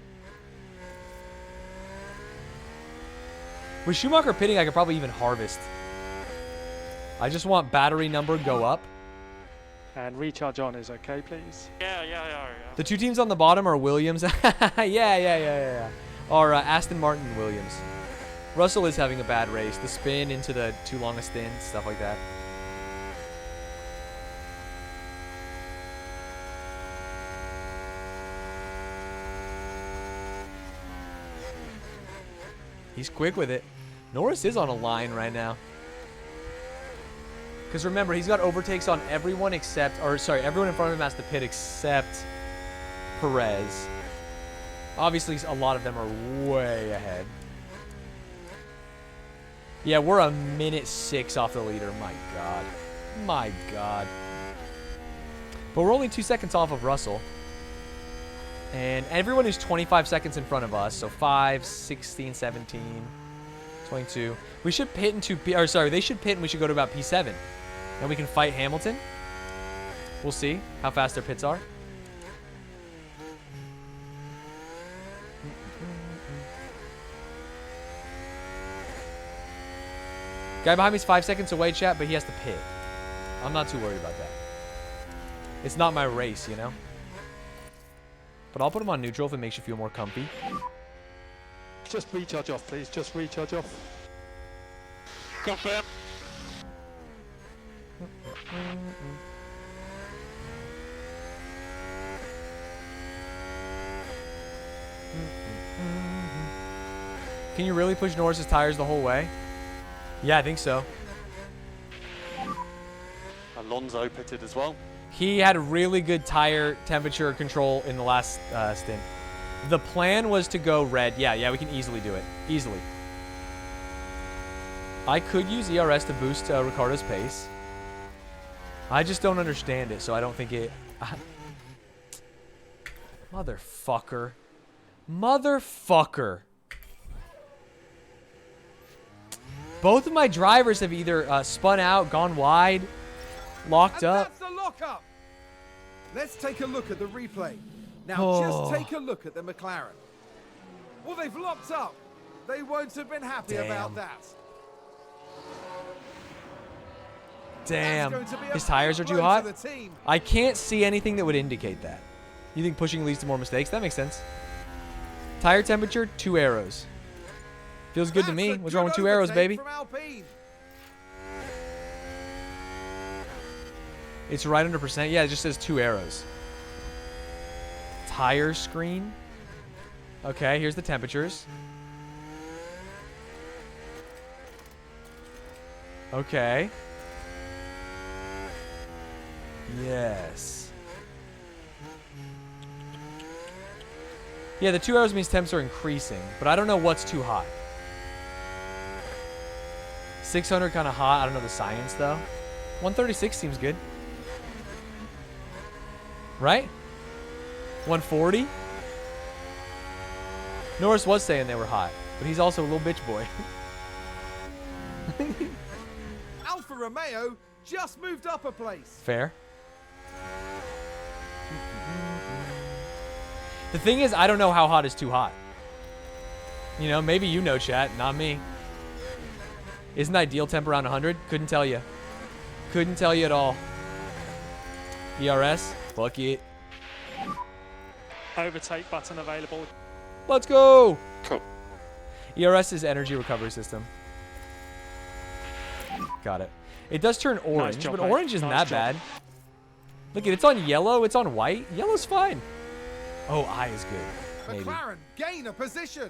With Schumacher pitting, I could probably even harvest. I just want battery number go up. And recharge on is okay, please. Yeah. The two teams on the bottom are Williams. yeah. Or Aston Martin and Williams. Russell is having a bad race. The spin into the too long a stint, stuff like that. He's quick with it. Norris is on a line right now. Because remember, he's got overtakes on everyone except, or sorry, everyone in front of him has to pit except Perez. Obviously, a lot of them are way ahead. Yeah, we're a minute 6 off the leader. My God. My God. But we're only 2 seconds off of Russell. And everyone is 25 seconds in front of us. So 5, 16, 17, 22. We should pit into P... Or sorry, they should pit and we should go to about P7. Then we can fight Hamilton. We'll see how fast their pits are. Guy behind me is 5 seconds away, chat, but he has to pit. I'm not too worried about that. It's not my race, you know? But I'll put him on neutral if it makes you feel more comfy. Just recharge off, please. Just recharge off. Confirm. Can you really push Norris's tires the whole way? Yeah, I think so. Alonso pitted as well. He had really good tire temperature control in the last stint. The plan was to go red. Yeah, we can easily do it. Easily. I could use ERS to boost Ricciardo's pace. I just don't understand it, so I don't think it... Motherfucker. Motherfucker. Both of my drivers have either spun out, gone wide, locked up. That's the lockup. Let's take a look at the replay. Now just take a look at the McLaren. Well, they've locked up. They won't have been happy about that. Damn. His tires are too hot? I can't see anything that would indicate that. You think pushing leads to more mistakes? That makes sense. Tire temperature, 2 arrows. Feels good to me. What's wrong with 2 arrows, baby? It's right under percent. Yeah, it just says 2 arrows. Tire screen. Okay, here's the temperatures. Okay. Yes. Yeah, the 2 arrows means temps are increasing, but I don't know what's too hot. 600 kind of hot. I don't know the science, though. 136 seems good. Right? 140? Norris was saying they were hot, but he's also a little bitch boy. Alfa Romeo just moved up a place. Fair. The thing is, I don't know how hot is too hot. You know, maybe you know, chat, not me. Isn't ideal temp around 100? Couldn't tell you. Couldn't tell you at all. ERS? Fuck it. Overtake button available. Let's go! Cool. ERS is energy recovery system. Got it. It does turn orange, job, but mate. orange isn't Nice that job. bad. Look, it's on yellow, it's on white. Yellow's fine. Oh, eye is good. Maybe. McLaren gain a position.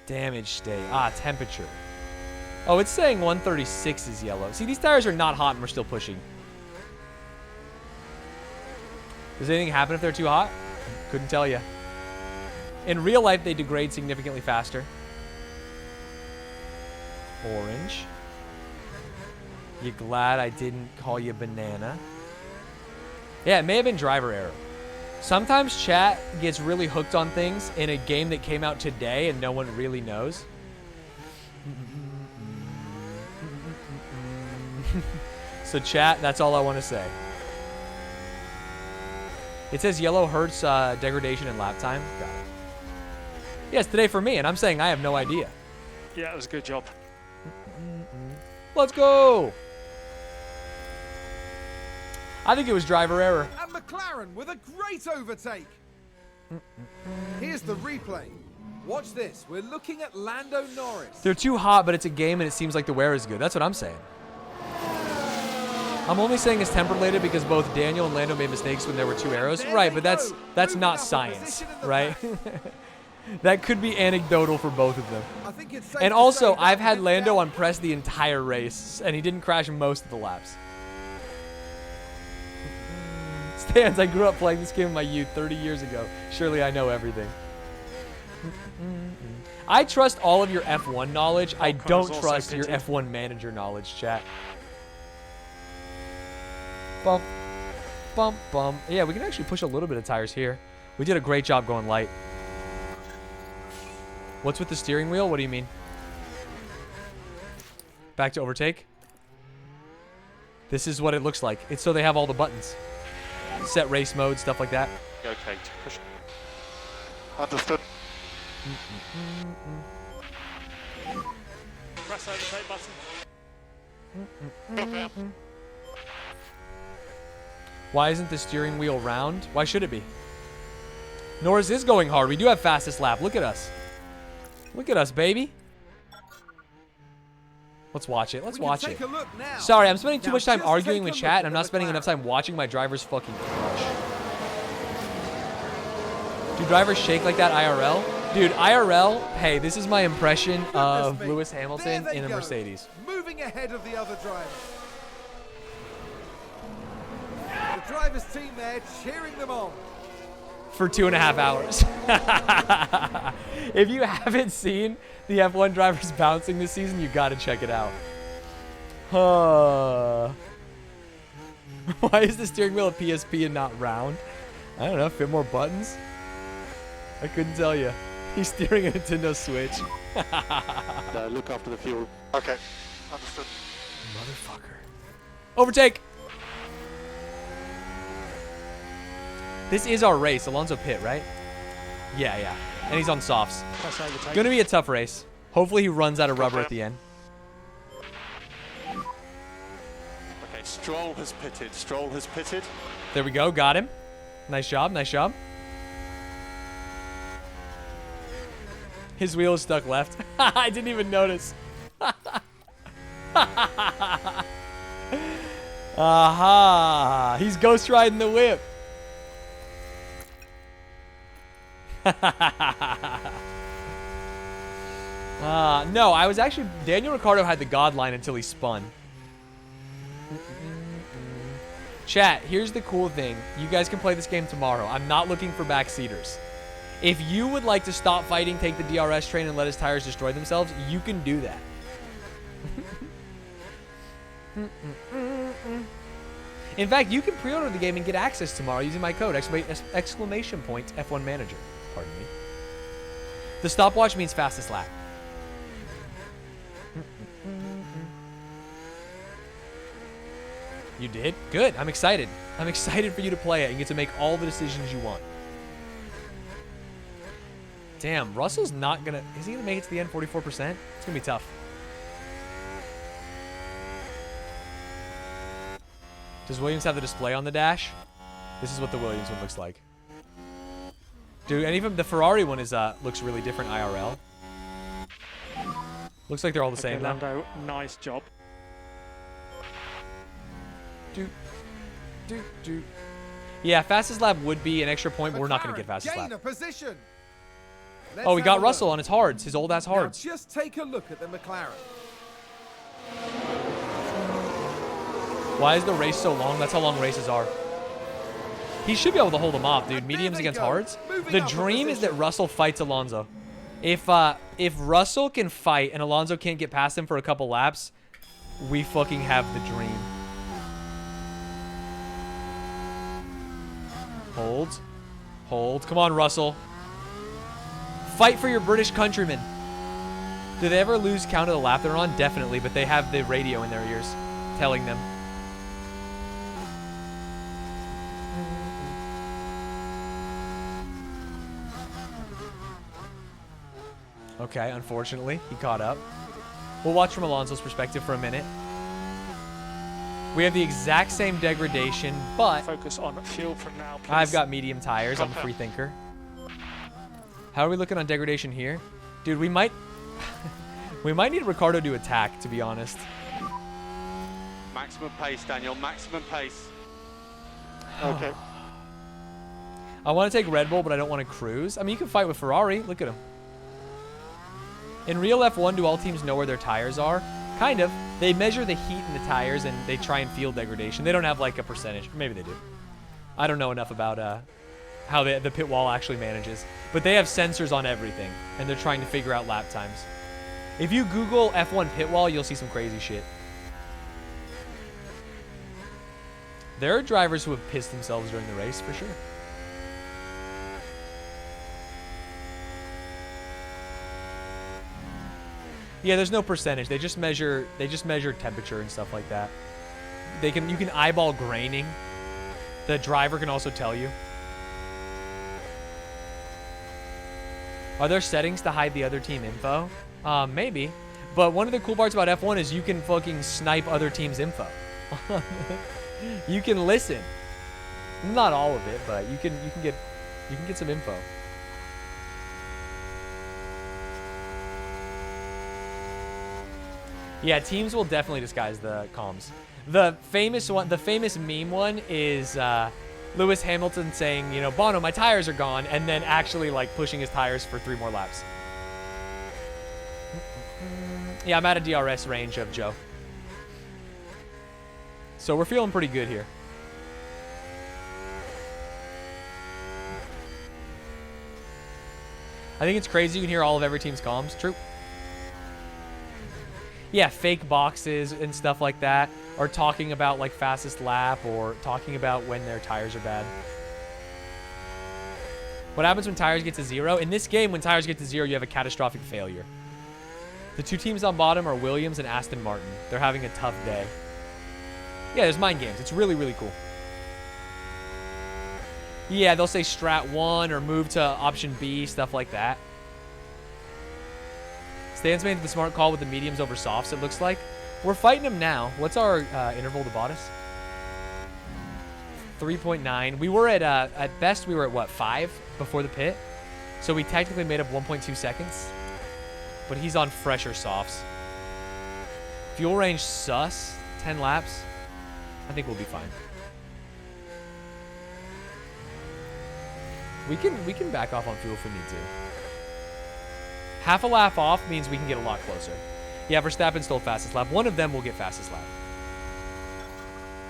Damage state. Ah, temperature. Oh, it's saying 136 is yellow. See, these tires are not hot and we're still pushing. Does anything happen if they're too hot? Couldn't tell you. In real life, they degrade significantly faster. Orange. You glad I didn't call you banana? Yeah, it may have been driver error. Sometimes chat gets really hooked on things in a game that came out today and no one really knows. So chat, that's all I want to say. It says yellow hurts degradation in lap time. Got it. Yes, today for me, and I'm saying I have no idea. Yeah, it was a good job. Let's go! I think it was driver error. And McLaren with a great overtake. Here's the replay. Watch this. We're looking at Lando Norris. They're too hot, but it's a game, and it seems like the wear is good. That's what I'm saying. I'm only saying it's temper-related because both Daniel and Lando made mistakes when there were 2 arrows. Right, but that's not science, right? That could be anecdotal for both of them. I think it's safe And to also, say that I've had big Lando gap. on press the entire race, and he didn't crash most of the laps. Stanz, I grew up playing this game in my youth 30 years ago. Surely I know everything. I trust all of your F1 knowledge. I don't also trust your pitted. F1 manager knowledge, chat. Bump, bump, bump. Yeah, we can actually push a little bit of tires here. We did a great job going light. What's with the steering wheel? What do you mean? Back to overtake. This is what it looks like. It's so they have all the buttons. Set race mode, stuff like that. Go, Kate. Push. Understood. Press overtake button. Good man. Why isn't the steering wheel round? Why should it be? Norris is going hard. We do have fastest lap. Look at us. Look at us, baby. Let's watch it. Let's We can watch take it. a look now. Sorry, I'm spending too Now much time just arguing take with a chat, look and I'm at not the spending enough time McLaren. watching my drivers fucking crush. Do drivers shake like that IRL? Dude, IRL, hey, this is my impression of Goodness me. Lewis Hamilton There they in a go, Mercedes. Moving ahead of the other drivers. The drivers' team there cheering them on. For 2.5 hours. If you haven't seen the F1 drivers bouncing this season, you got to check it out. Why is the steering wheel a PSP and not round? I don't know, fit more buttons? I couldn't tell you. He's steering a Nintendo Switch. Look after the fuel. Okay. Understood. Motherfucker. Overtake! This is our race. Alonso pit, right? Yeah. And he's on softs. Press overtake. Gonna be a tough race. Hopefully he runs out of rubber at the end. Okay, Stroll has pitted. Stroll has pitted. There we go. Got him. Nice job. Nice job. His wheel is stuck left. I didn't even notice. Aha. He's ghost riding the whip. No, I was actually... Daniel Ricciardo had the God line until he spun. Chat, here's the cool thing. You guys can play this game tomorrow. I'm not looking for backseaters. If you would like to stop fighting, take the DRS train, and let his tires destroy themselves, you can do that. In fact, you can pre-order the game and get access tomorrow using my code, exclamation point F1 Manager. Pardon me. The stopwatch means fastest lap. You did? Good. I'm excited. I'm excited for you to play it and get to make all the decisions you want. Damn, Russell's not gonna... Is he gonna make it to the end 44%? It's gonna be tough. Does Williams have the display on the dash? This is what the Williams one looks like. Dude, and even the Ferrari one is looks really different IRL. Looks like they're all the same now. Lando, nice job. Yeah, fastest lap would be an extra point, but we're not going to get fastest gain lap. a position. Oh, we Let's got have a Russell look. on his hards, his old ass Now hards. just take a look at the McLaren. Why is the race so long? That's how long races are. He should be able to hold them off, dude. And Mediums there they against go, hards. moving The up a dream is that position. Russell fights Alonso. If Russell can fight and Alonso can't get past him for a couple laps, we fucking have the dream. Hold. Hold. Come on, Russell. Fight for your British countrymen. Do they ever lose count of the lap they're on? Definitely, but they have the radio in their ears telling them. Okay, unfortunately, he caught up. We'll watch from Alonso's perspective for a minute. We have the exact same degradation, but Focus on fuel from now, please. I've got medium tires. I'm a free thinker. How are we looking on degradation here? Dude, we might... we might need Ricardo to attack, to be honest. Maximum pace, Daniel, maximum pace. Okay. I want to take Red Bull, but I don't want to cruise. I mean, you can fight with Ferrari. Look at him. In real F1, do all teams know where their tires are? Kind of. They measure the heat in the tires, and they try and feel degradation. They don't have, like, a percentage. Maybe they do. I don't know enough about how the pit wall actually manages. But they have sensors on everything, and they're trying to figure out lap times. If you Google F1 pit wall, you'll see some crazy shit. There are drivers who have pissed themselves during the race, for sure. Yeah, there's no percentage. They just measure temperature and stuff like that. You can eyeball graining. The driver can also tell you. Are there settings to hide the other team info? Maybe. But one of the cool parts about F1 is you can fucking snipe other teams' info. You can listen. Not all of it, but you can get some info. Yeah, teams will definitely disguise the comms. The famous meme one is Lewis Hamilton saying, you know, Bono, my tires are gone, and then actually like pushing his tires for 3 more laps. Yeah, I'm at a DRS range of Joe. So we're feeling pretty good here. I think it's crazy you can hear all of every team's comms. True. Yeah, fake boxes and stuff like that, or talking about like fastest lap, or talking about when their tires are bad. What happens when tires get to 0? In this game, when tires get to 0, you have a catastrophic failure. The 2 teams on bottom are Williams and Aston Martin. They're having a tough day. Yeah, there's mind games. It's really, really cool. Yeah, they'll say strat 1 or move to option B, stuff like that. Stanz made the smart call with the mediums over softs, it looks like. We're fighting them now. What's our interval to Bottas? 3.9. We were at best, we were at what, 5 before the pit? So we technically made up 1.2 seconds. But he's on fresher softs. Fuel range sus. 10 laps. I think we'll be fine. We can back off on fuel if we need to. Half a lap off means we can get a lot closer. Yeah, Verstappen stole fastest lap. One of them will get fastest lap.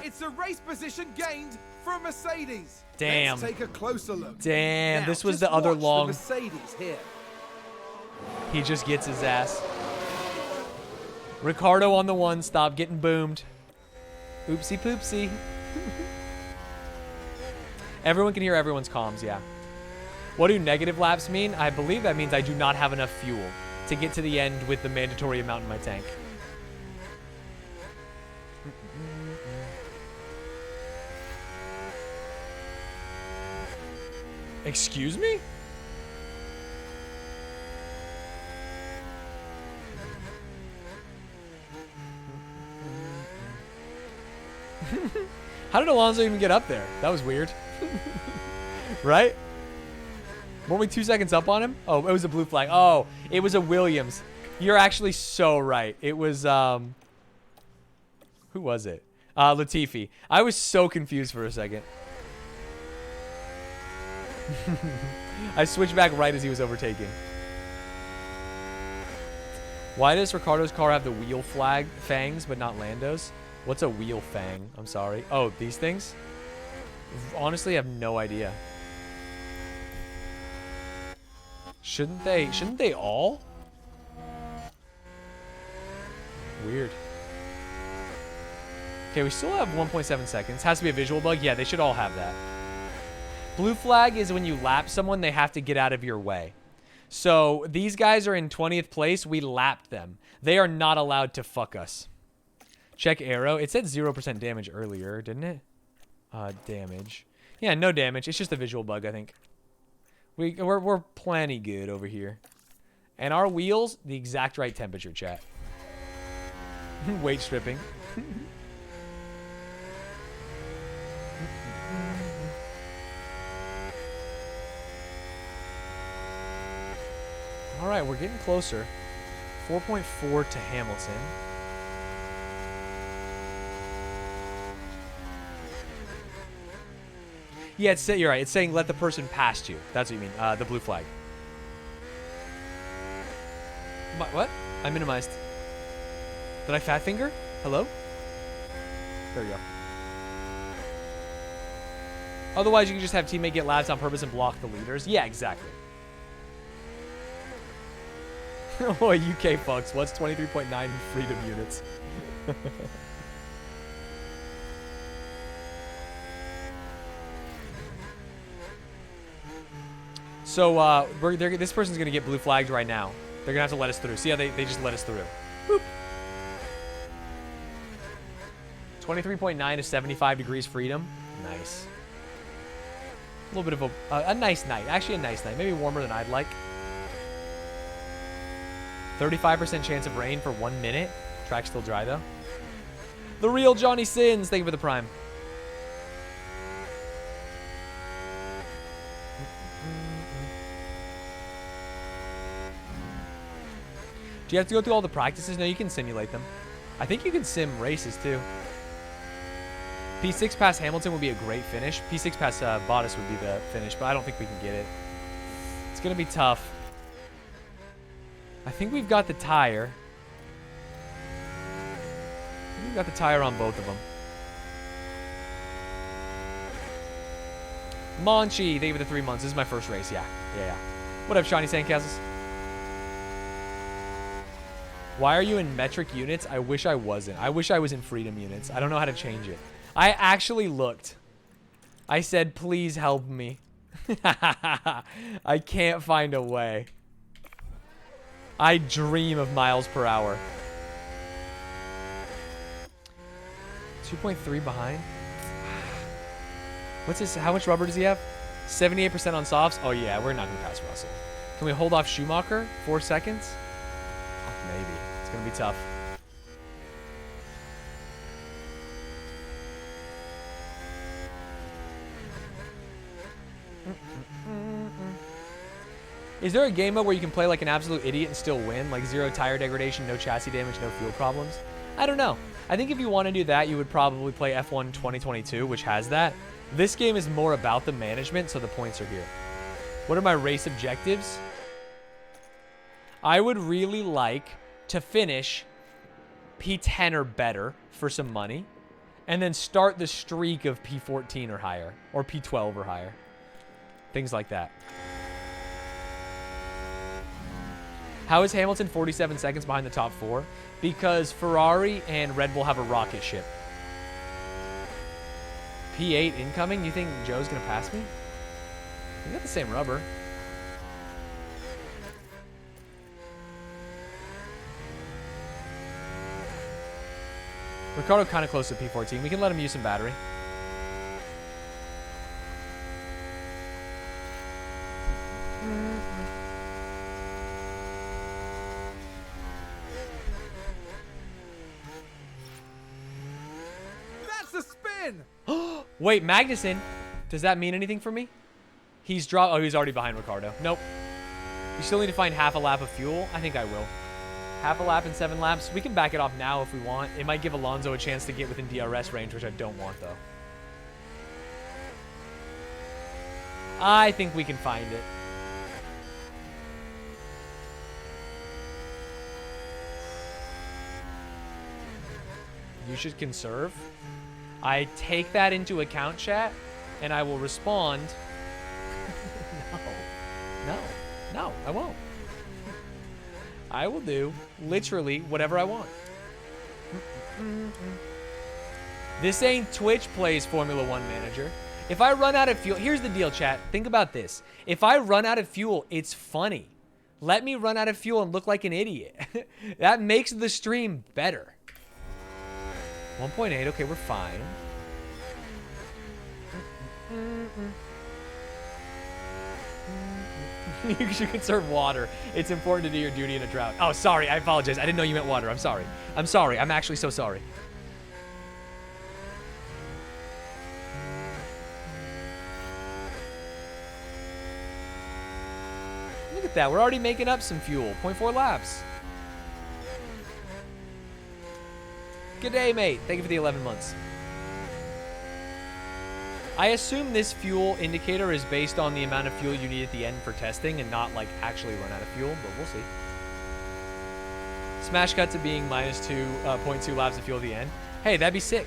It's a race position gained from Mercedes. Damn. Let's take a closer look. Damn, Now, this was just the other watch long. The Mercedes here. He just gets his ass. Ricardo on the 1, stop getting boomed. Oopsie poopsie. Everyone can hear everyone's comms, yeah. What do negative laps mean? I believe that means I do not have enough fuel to get to the end with the mandatory amount in my tank. Excuse me? How did Alonso even get up there? That was weird. Right? Weren't we 2 seconds up on him? Oh, it was a blue flag. Oh, it was a Williams. You're actually so right. It was, who was it? Latifi. I was so confused for a second. I switched back right as he was overtaking. Why does Ricardo's car have the wheel flag fangs but not Lando's? What's a wheel fang? I'm sorry. Oh, these things? Honestly, I have no idea. Shouldn't they all? Weird. Okay, we still have 1.7 seconds. Has to be a visual bug. Yeah, they should all have that. Blue flag is when you lap someone, they have to get out of your way. So these guys are in 20th place. We lapped them. They are not allowed to fuck us. Check arrow. It said 0% damage earlier, didn't it? Damage. Yeah, no damage. It's just a visual bug, I think. We're plenty good over here. And our wheels, the exact right temperature, chat. Weight stripping. All right, we're getting closer. 4.4 to Hamilton. Yeah, you're right. It's saying let the person past you. That's what you mean. The blue flag. What? I minimized. Did I fat finger? Hello? There we go. Otherwise, you can just have teammate get laps on purpose and block the leaders. Yeah, exactly. Oh, UK fucks. What's 23.9 freedom units? So, this person's going to get blue flagged right now. They're going to have to let us through. See how they just let us through. Boop. 23.9 to 75 degrees freedom. Nice. A little bit of a nice night. Actually, a nice night. Maybe warmer than I'd like. 35% chance of rain for 1 minute. Track's still dry, though. The real Johnny Sins. Thank you for the prime. Do you have to go through all the practices? No, you can simulate them. I think you can sim races, too. P6 past Hamilton would be a great finish. P6 past Bottas would be the finish, but I don't think we can get it. It's going to be tough. I think we've got the tire. We've got the tire on both of them. Monchi, thank you for the 3 months. This is my first race. Yeah. What up, Shawnee Sandcastles? Why are you in metric units? I wish I wasn't. I wish I was in freedom units. I don't know how to change it. I actually looked. I said, please help me. I can't find a way. I dream of miles per hour. 2.3 behind. What's this? How much rubber does he have? 78% on softs. Oh, yeah. We're not going to pass Russell. Can we hold off Schumacher? 4 seconds? Oh, maybe. It's going to be tough. Is there a game mode where you can play like an absolute idiot and still win? Like 0 tire degradation, no chassis damage, no fuel problems? I don't know. I think if you want to do that, you would probably play F1 2022, which has that. This game is more about the management, so the points are here. What are my race objectives? I would really like to finish P10 or better for some money, and then start the streak of P14 or higher, or P12 or higher. Things like that. How is Hamilton 47 seconds behind the top 4? Because Ferrari and Red Bull have a rocket ship. P8 incoming? You think Joe's going to pass me? We got the same rubber. Ricardo kind of close to P14. We can let him use some battery. That's a spin! Wait, Magnussen. Does that mean anything for me? He's dropped. Oh, he's already behind Ricardo. Nope. You still need to find half a lap of fuel. I think I will. Half a lap in 7 laps. We can back it off now if we want. It might give Alonso a chance to get within DRS range, which I don't want, though. I think we can find it. You should conserve. I take that into account, chat, and I will respond. No, I won't. I will do literally whatever I want. This ain't Twitch Plays Formula 1 Manager. If I run out of fuel, here's the deal, chat. Think about this. If I run out of fuel, it's funny. Let me run out of fuel and look like an idiot. That makes the stream better. 1.8, okay, we're fine. You should conserve water. It's important to do your duty in a drought. Oh, sorry, I apologize. I didn't know you meant water. I'm sorry. I'm sorry. I'm actually so sorry. that. We're already making up some fuel. 0.4 laps. Good day, mate. Thank you for the 11 months. I assume this fuel indicator is based on the amount of fuel you need at the end for testing and not, like, actually run out of fuel, but we'll see. Smash cut to being minus 2.2 laps of fuel at the end. Hey, that'd be sick.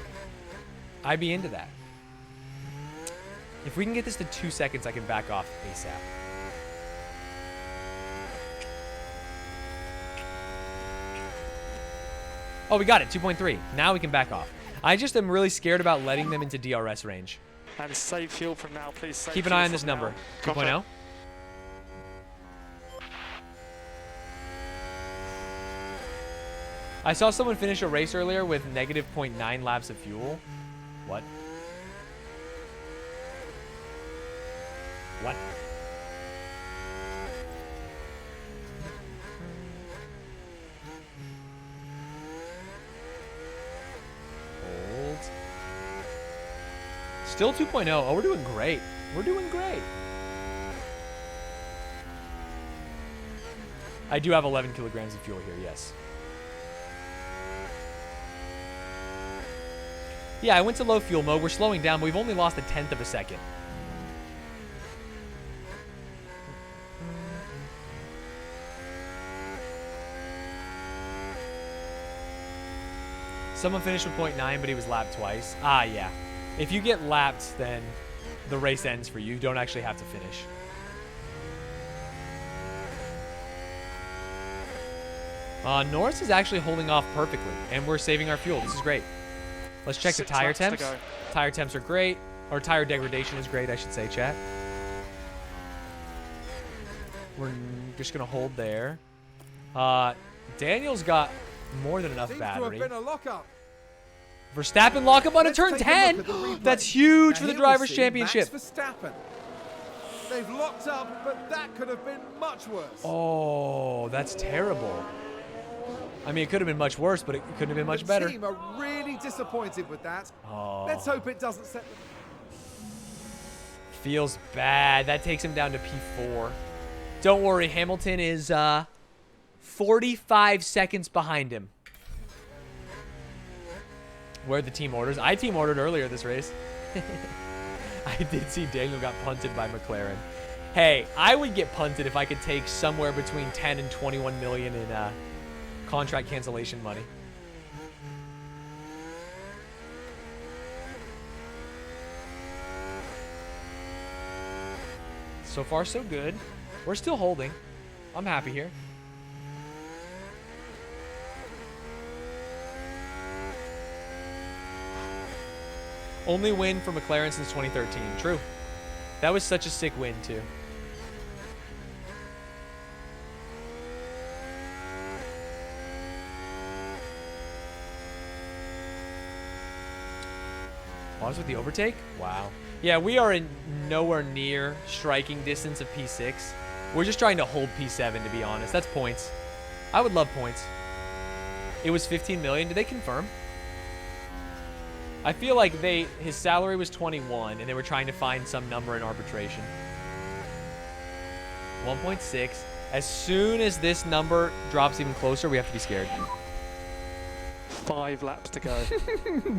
I'd be into that. If we can get this to 2 seconds, I can back off ASAP. Oh, we got it. 2.3. Now we can back off. I just am really scared about letting them into DRS range. And save fuel from now, please. Save Keep an eye on this number. 2.0. I saw someone finish a race earlier with negative 0.9 laps of fuel. What? What? Hold. Still 2.0. Oh, we're doing great. We're doing great. I do have 11 kilograms of fuel here, yes. Yeah, I went to low fuel mode. We're slowing down, but we've only lost 1/10 of a second. Someone finished with 0.9, but he was lapped twice. Ah, yeah. If you get lapped, then the race ends for you. You don't actually have to finish. Norris is actually holding off perfectly, and we're saving our fuel. This is great. Let's check the tire temps. Tire temps are great. Or tire degradation is great, I should say, chat. We're just going to hold there. Daniel's got more than enough battery. Seems to have been a lockup. Verstappen lockup on a turn 10. That's huge for the Drivers' Championship. Max Verstappen. They've locked up, but that could have been much worse. Oh, that's terrible. I mean, it could have been much worse, but it couldn't have been much better. The team are really disappointed with that. Oh. Let's hope it doesn't set them. Feels bad. That takes him down to P4. Don't worry, Hamilton is 45 seconds behind him. Where are the team orders? I team ordered earlier this race. I did see Daniel got punted by McLaren. Hey, I would get punted if I could take somewhere between 10 and 21 million in contract cancellation money. So far, so good. We're still holding. I'm happy here. Only win for McLaren since 2013. True. That was such a sick win, too. Pause with the overtake? Wow. Yeah, we are in nowhere near striking distance of P6. We're just trying to hold P7, to be honest. That's points. I would love points. It was 15 million. Did they confirm? I feel like his salary was 21, and they were trying to find some number in arbitration. 1.6. As soon as this number drops even closer, we have to be scared. 5 laps to go.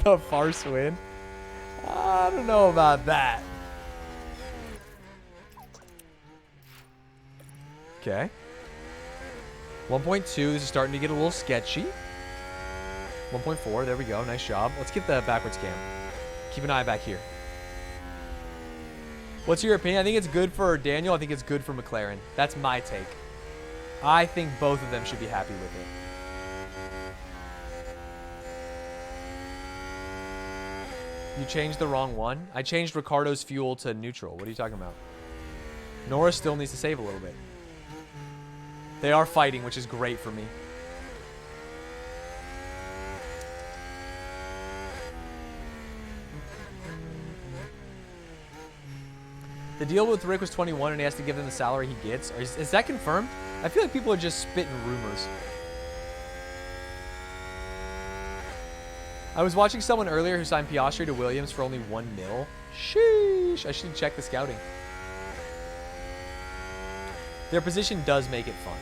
The farce win. I don't know about that. Okay. 1.2. This is starting to get a little sketchy. 1.4. There we go. Nice job. Let's get the backwards cam. Keep an eye back here. What's your opinion? I think it's good for Daniel. I think it's good for McLaren. That's my take. I think both of them should be happy with it. You changed the wrong one? I changed Ricardo's fuel to neutral. What are you talking about? Norris still needs to save a little bit. They are fighting, which is great for me. The deal with Rick was 21 and he has to give them the salary he gets. Is that confirmed? I feel like people are just spitting rumors. I was watching someone earlier who signed Piastri to Williams for only 1 mil. Sheesh. I should check the scouting. Their position does make it fun.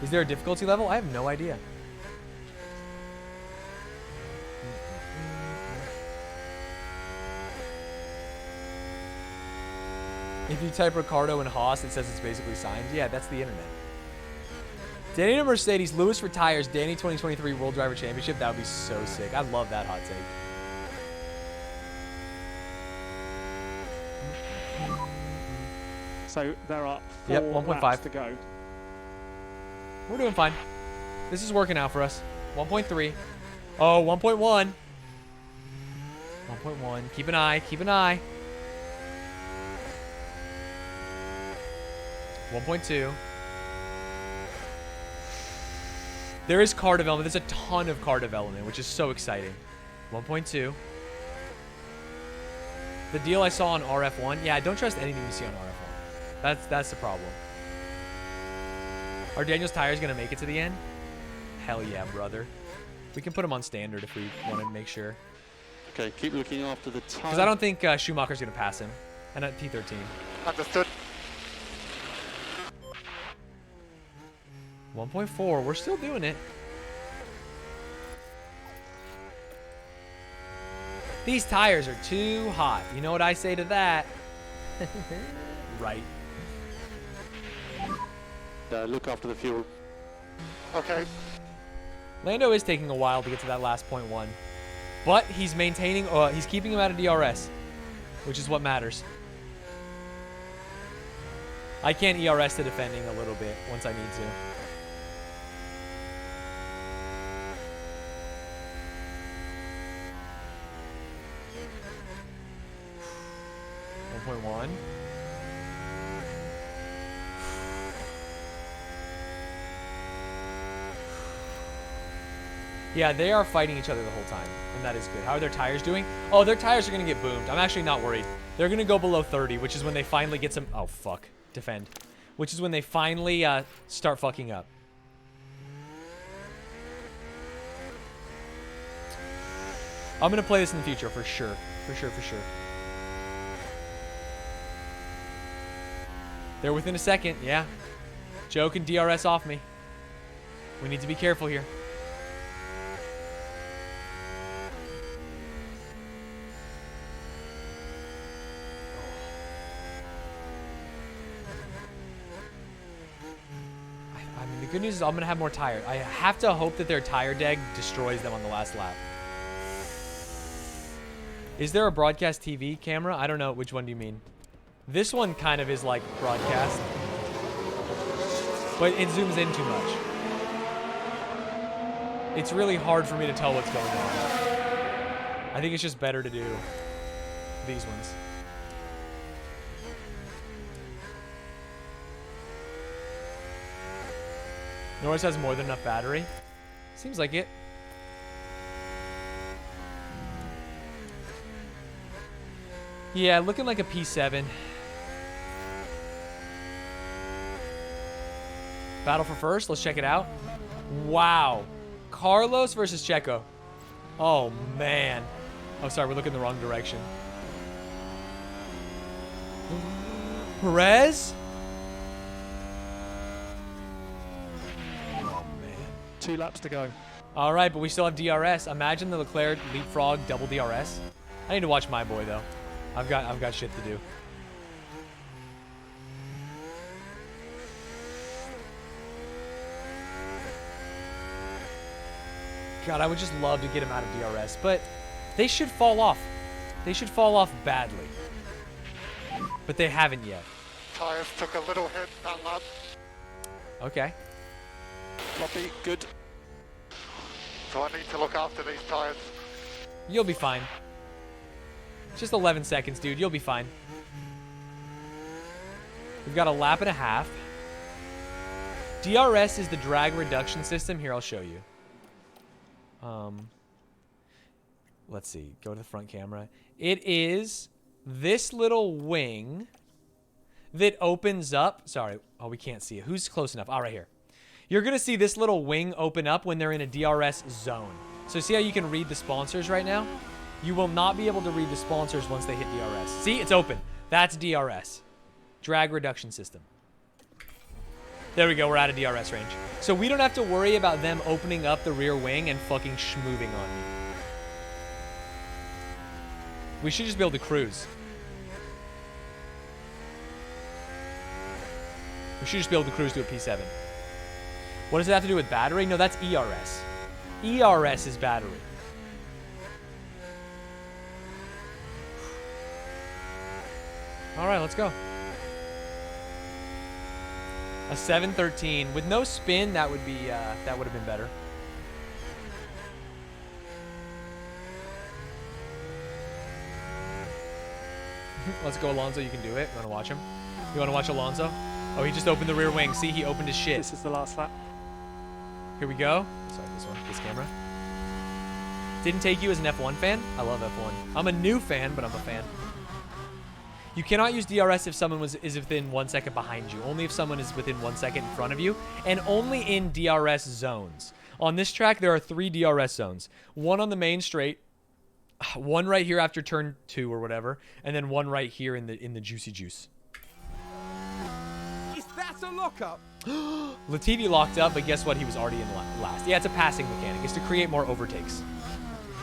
Is there a difficulty level? I have no idea. If you type Ricardo and Haas, it says it's basically signed. Yeah, that's the internet. Danny to Mercedes, Lewis for tires, Danny 2023 World Driver Championship. That would be so sick. I love that hot take. So there are Yep, 4 1.5 laps to go. We're doing fine. This is working out for us. 1.3. Oh, 1.1. 1.1. Keep an eye. Keep an eye. 1.2. There is car development. There's a ton of car development, which is so exciting. 1.2. The deal I saw on RF1. Yeah, I don't trust anything you see on RF1. That's the problem. Are Daniel's tires going to make it to the end? Hell yeah, brother. We can put them on standard if we want to make sure. Okay, keep looking after the tire. Because I don't think Schumacher's going to pass him. And at P13. Understood. 1.4. We're still doing it. These tires are too hot. You know what I say to that? Right. Look after the fuel. Okay. Lando is taking a while to get to that last 0.1. But he's maintaining, he's keeping him out of DRS, which is what matters. I can ERS the defending a little bit once I need to. .1. Yeah, they are fighting each other the whole time, and that is good. How are their tires doing? Oh, their tires are going to get boomed. I'm actually not worried. They're going to go below 30, which is when they finally get some... Oh, fuck. Defend. Which is when they finally start fucking up. I'm going to play this in the future for sure. For sure, for sure. They're within a second, yeah. Joe can DRS off me. We need to be careful here. I mean, the good news is I'm going to have more tires. I have to hope that their tire deg destroys them on the last lap. Is there a broadcast TV camera? I don't know. Which one do you mean? This one kind of is like broadcast, but it zooms in too much. It's really hard for me to tell what's going on. I think it's just better to do these ones. Norris has more than enough battery. Seems like it. Yeah, looking like a P7. Battle for first. Let's check it out. Wow. Carlos versus Checo. Oh, man. Oh, sorry. We're looking the wrong direction. Perez? Oh, man. 2 laps to go. All right, but we still have DRS. Imagine the Leclerc leapfrog double DRS. I need to watch my boy, though. I've got shit to do. God, I would just love to get him out of DRS, but they should fall off. They should fall off badly. But they haven't yet. Tires took a little hit that lap. Okay. Floppy, good. So I need to look after these tires. You'll be fine. Just 11 seconds, dude. You'll be fine. We've got a lap and a half. DRS is the drag reduction system. Here, I'll show you. Let's see. Go to the front camera. It is this little wing that opens up. Sorry. Oh, we can't see it. Who's close enough? Oh, right here. You're going to see this little wing open up when they're in a DRS zone. So see how you can read the sponsors right now? You will not be able to read the sponsors once they hit DRS. See, it's open. That's DRS. Drag reduction system. There we go. We're out of DRS range. So we don't have to worry about them opening up the rear wing and fucking schmoving on me. We should just be able to cruise. We should just be able to cruise to a P7. What does it have to do with battery? No, that's ERS. ERS is battery. All right, let's go. A 713 with no spin. That would be that would have been better. Let's go, Alonso. You can do it. You want to watch him? You want to watch Alonso? Oh, he just opened the rear wing. See, he opened his shit. This is the last lap. Here we go. Sorry, this one. This camera. Didn't take you as an F1 fan? I love F1. I'm a new fan, but I'm a fan. You cannot use DRS if someone is within 1 second behind you. Only if someone is within 1 second in front of you. And only in DRS zones. On this track, there are 3 DRS zones. One on the main straight. One right here after turn 2 or whatever. And then one right here in the juicy juice. Is that a lockup? Latifi locked up, but guess what? He was already in last. Yeah, it's a passing mechanic. It's to create more overtakes.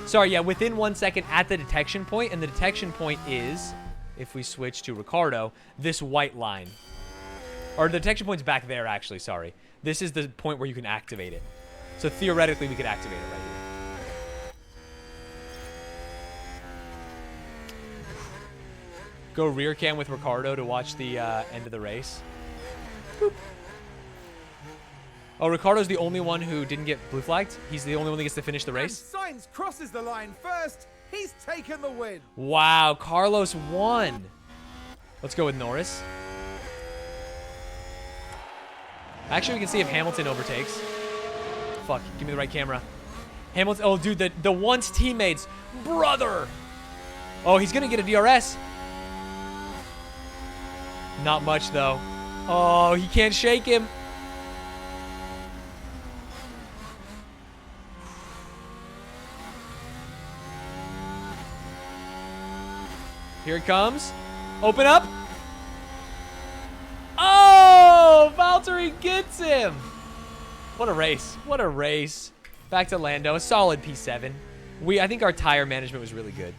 Sorry, yeah, within 1 second at the detection point. And the detection point is, if we switch to Ricardo, this white line. Or the detection point's back there, actually, sorry. This is the point where you can activate it. So theoretically, we could activate it right here. Go rear cam with Ricardo to watch the end of the race. Boop. Oh, Ricardo's the only one who didn't get blue flagged. He's the only one that gets to finish the race. And Sainz crosses the line first. He's taken the win. Wow, Carlos won. Let's go with Norris. Actually, we can see if Hamilton overtakes. Fuck, give me the right camera. Hamilton, oh, dude, the once teammates. Brother. Oh, he's going to get a DRS. Not much, though. Oh, he can't shake him. Here it comes. Open up. Oh, Valtteri gets him. What a race. What a race. Back to Lando. A solid P7. I think our tire management was really good.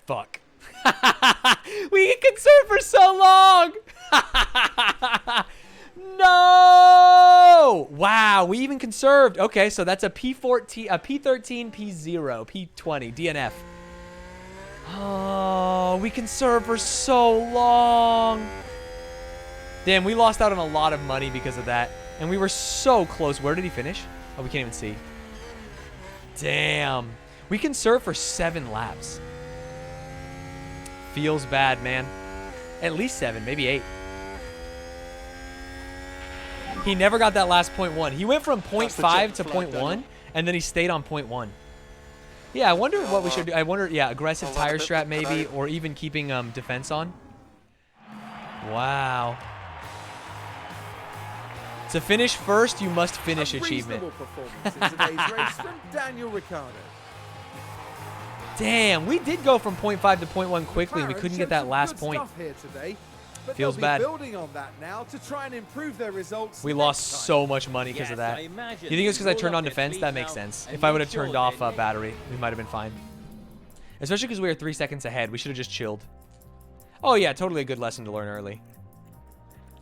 Fuck. We conserved for so long. No! Wow, we even conserved. Okay, so that's a P14, a P13, P0, P20, DNF. Oh, we conserved for so long. Damn, we lost out on a lot of money because of that. And we were so close. Where did he finish? Oh, we can't even see. Damn. We conserved for 7 laps. Feels bad, man. At least 7, maybe 8. He never got that last 0.1. He went from 0.5 to 0.1, and then he stayed on 0.1. Yeah, I wonder what we should do. I wonder, yeah, aggressive tire strap maybe, or even keeping defense on. Wow. To finish first, you must finish achievement. Performance in today's race from Daniel Ricciardo. Damn, we did go from 0.5 to 0.1 quickly, and we couldn't get that last point. Here today, but feels bad. Building on that now to try and improve their results. We lost so much money because of that. You think it's because I turned on defense? That makes sense. If I would have turned off battery, we might have been fine. Especially because we were 3 seconds ahead. We should have just chilled. Oh, yeah, totally a good lesson to learn early.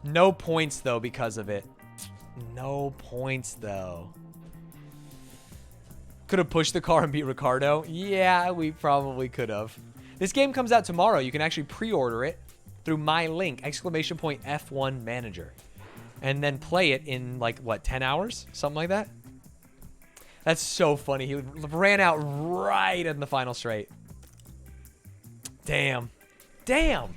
No points, though, because of it. No points, though. Could have pushed the car and beat Ricardo. Yeah, we probably could have. This game comes out tomorrow. You can actually pre-order it through my link, !F1 Manager. And then play it in, like, what, 10 hours? Something like that? That's so funny. He ran out right in the final straight. Damn. Damn.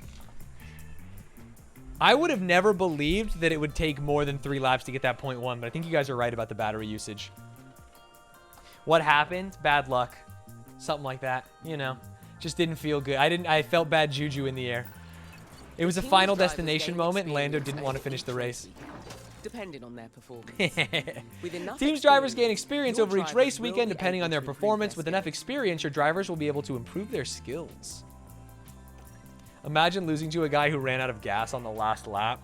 I would have never believed that it would take more than 3 laps to get that 0.1, but I think you guys are right about the battery usage. What happened? Bad luck. Something like that. You know, just didn't feel good. I felt bad juju in the air. It was a final destination moment, and Lando didn't want to finish the race. depending on their performance. With enough Teams drivers gain experience, experience your over each drivers race will weekend be depending on able their to improve performance. their With enough skills. experience, your drivers will be able to improve their skills. Imagine losing to a guy who ran out of gas on the last lap.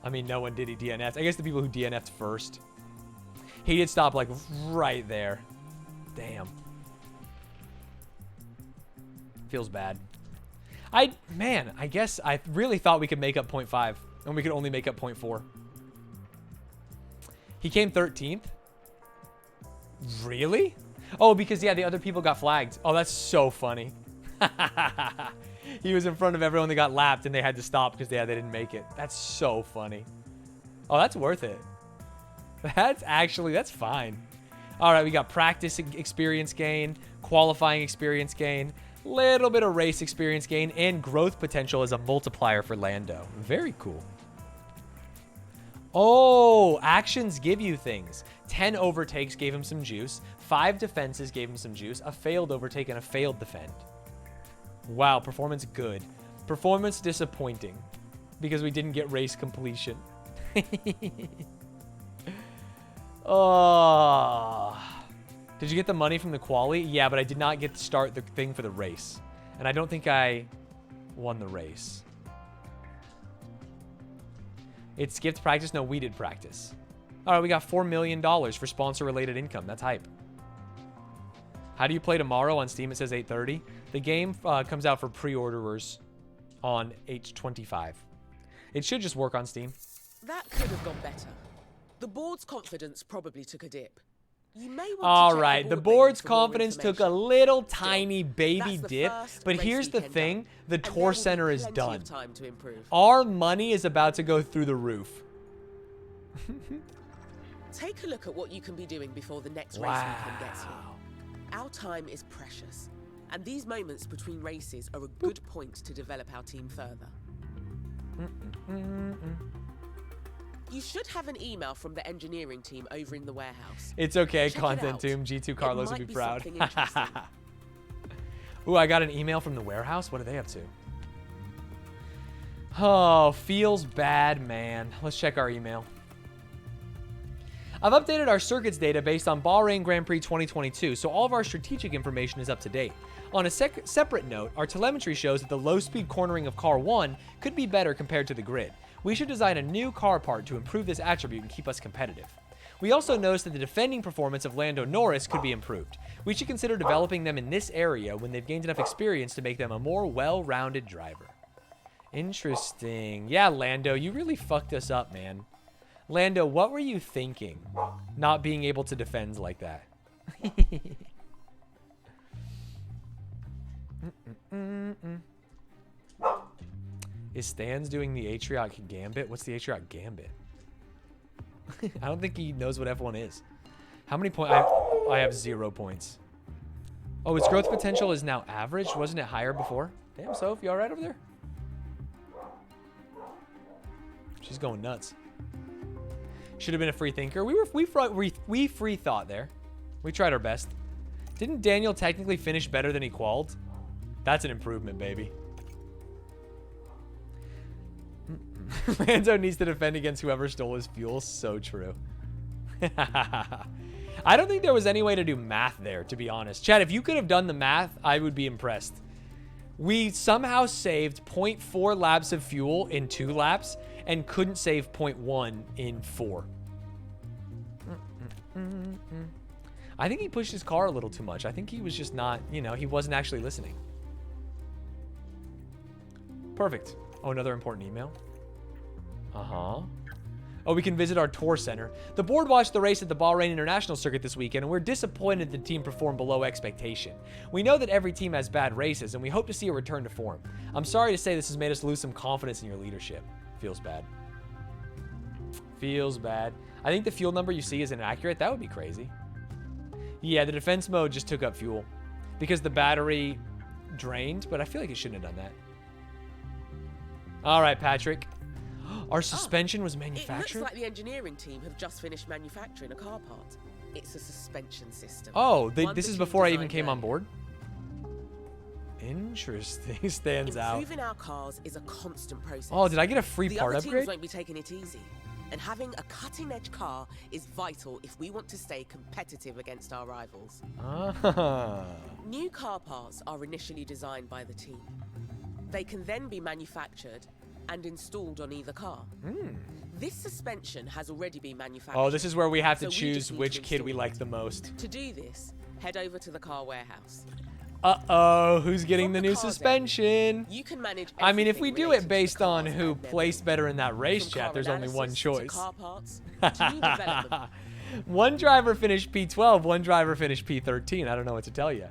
I mean, no one did. He DNF'd. I guess the people who DNF'd first. He did stop like right there. Damn. Feels bad. Man, I guess I really thought we could make up 0.5 and we could only make up 0.4. He came 13th? Really? Oh, because yeah, the other people got flagged. Oh, that's so funny. He was in front of everyone that got lapped and they had to stop because they didn't make it. That's so funny. Oh, that's worth it. That's fine. All right, we got practice experience gain, qualifying experience gain, little bit of race experience gain, and growth potential as a multiplier for Lando. Very cool. Oh, actions give you things. 10 overtakes gave him some juice. 5 defenses gave him some juice. A failed overtake and a failed defend. Wow, performance good. Performance disappointing because we didn't get race completion. Oh. Did you get the money from the quali? Yeah, but I did not get to start the thing for the race. And I don't think I won the race. It skipped practice. No, we did practice. All right, we got $4 million for sponsor-related income. That's hype. How do you play tomorrow? On Steam, it says 8:30. The game comes out for pre-orderers on 8/25. It should just work on Steam. That could have gone better. The board's confidence probably took a dip. You may want All to check right, the board board's menu for more confidence took a information. little Still, tiny baby that's the dip, first but race here's the weekend thing, done, the and there tour will be center is plenty done. of time to improve. Our money is about to go through the roof. Take a look at what you can be doing before the next race weekend gets here. Our time is precious, and these moments between races are a good point to develop our team further. You should have an email from the engineering team over in the warehouse. It's okay, Check it Content out. Tomb. G2 It Carlos might would be be proud. something interesting. Ooh, I got an email from the warehouse. What are they up to? Oh, feels bad, man. Let's check our email. I've updated our circuits data based on Bahrain Grand Prix 2022, so all of our strategic information is up to date. On a separate note, our telemetry shows that the low-speed cornering of Car 1 could be better compared to the grid. We should design a new car part to improve this attribute and keep us competitive. We also noticed that the defending performance of Lando Norris could be improved. We should consider developing them in this area when they've gained enough experience to make them a more well-rounded driver. Interesting. Yeah, Lando, you really fucked us up, man. Lando, what were you thinking? Not being able to defend like that. Is Stanz doing the Atriotic Gambit? What's the Atriotic Gambit? I don't think he knows what F1 is. How many points? I have 0 points. Oh, its growth potential is now average? Wasn't it higher before? Damn, Soph, you all right over there? She's going nuts. Should have been a free thinker. We free thought there. We tried our best. Didn't Daniel technically finish better than he qualified? That's an improvement, baby. Lando needs to defend against whoever stole his fuel. So true. I don't think there was any way to do math there, to be honest. Chad, if you could have done the math, I would be impressed. We somehow saved 0.4 laps of fuel in 2 laps and couldn't save 0.1 in 4. I think he pushed his car a little too much. I think he was just not, you know, he wasn't actually listening. Perfect. Oh, another important email. Uh-huh. Oh, we can visit our tour center. The board watched the race at the Bahrain International Circuit this weekend, and we're disappointed the team performed below expectation. We know that every team has bad races, and we hope to see a return to form. I'm sorry to say this has made us lose some confidence in your leadership. Feels bad. Feels bad. I think the fuel number you see is inaccurate. That would be crazy. Yeah, the defense mode just took up fuel because the battery drained, but I feel like it shouldn't have done that. All right, Patrick. Our suspension was manufactured? It looks like the engineering team have just finished manufacturing a car part. It's a suspension system. Oh, this One is the before I team even came on designed board? Interesting. Stands out. Improving our cars is a constant process. Oh, did I get a free the part other upgrade? teams won't be taking it easy. And having a cutting-edge car is vital if we want to stay competitive against our rivals. Ah. New car parts are initially designed by the team. They can then be manufactured and installed on either car. This suspension has already been manufactured. Oh, this is where we have to so we choose just need which to kid we install like it. the most. To do this, head over to the car warehouse. Uh-oh, who's getting From the the new car's end, suspension? You can manage I mean, if everything we do related it to based the on cars who and their placed better in that race From chat, car there's only one analysis choice. To car parts, to new development. One driver finished P12, one driver finished P13. I don't know what to tell you.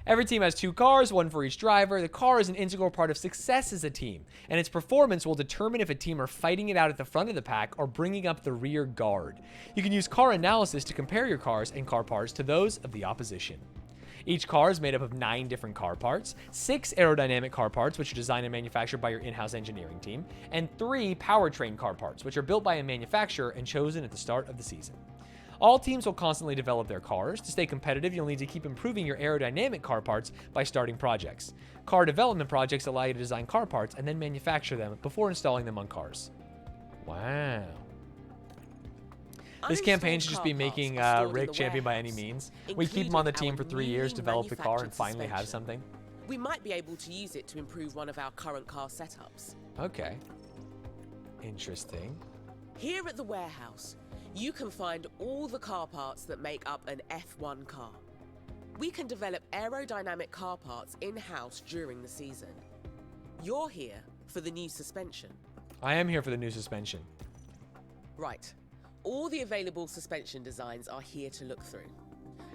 Every team has 2 cars, one for each driver. The car is an integral part of success as a team, and its performance will determine if a team are fighting it out at the front of the pack or bringing up the rear guard. You can use car analysis to compare your cars and car parts to those of the opposition. Each car is made up of 9 different car parts, 6 aerodynamic car parts, which are designed and manufactured by your in-house engineering team, and 3 powertrain car parts, which are built by a manufacturer and chosen at the start of the season. All teams will constantly develop their cars. To stay competitive, you'll need to keep improving your aerodynamic car parts by starting projects. Car development projects allow you to design car parts and then manufacture them before installing them on cars. Wow. This campaign should just be making Rick champion by any means. We keep him on the team for 3 years, develop the car, and finally have something. We might be able to use it to improve one of our current car setups. Okay. Interesting. Here at the warehouse, you can find all the car parts that make up an F1 car. We can develop aerodynamic car parts in-house during the season. You're here for the new suspension. I am here for the new suspension. Right. All the available suspension designs are here to look through.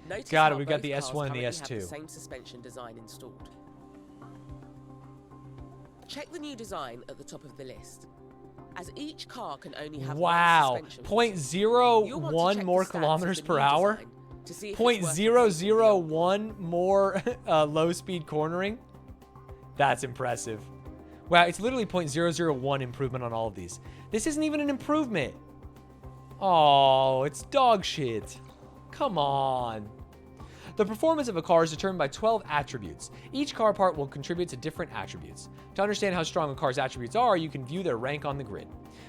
Notice Got it, how we've got both the cars S1 and the currently have S2. the same suspension design installed. Check the new design at the top of the list. As each car can only have Wow. one suspension. You'll want to 0.01 check more the stats of kilometers the per new hour? design to see if it's worth replacing the old one. 0.001 more low-speed cornering? That's impressive. Wow, it's literally 0.001 improvement on all of these. This isn't even an improvement. Oh, it's dog shit. Come on. The performance of a car is determined by 12 attributes. Each car part will contribute to different attributes. To understand how strong a car's attributes are, you can view their rank on the grid.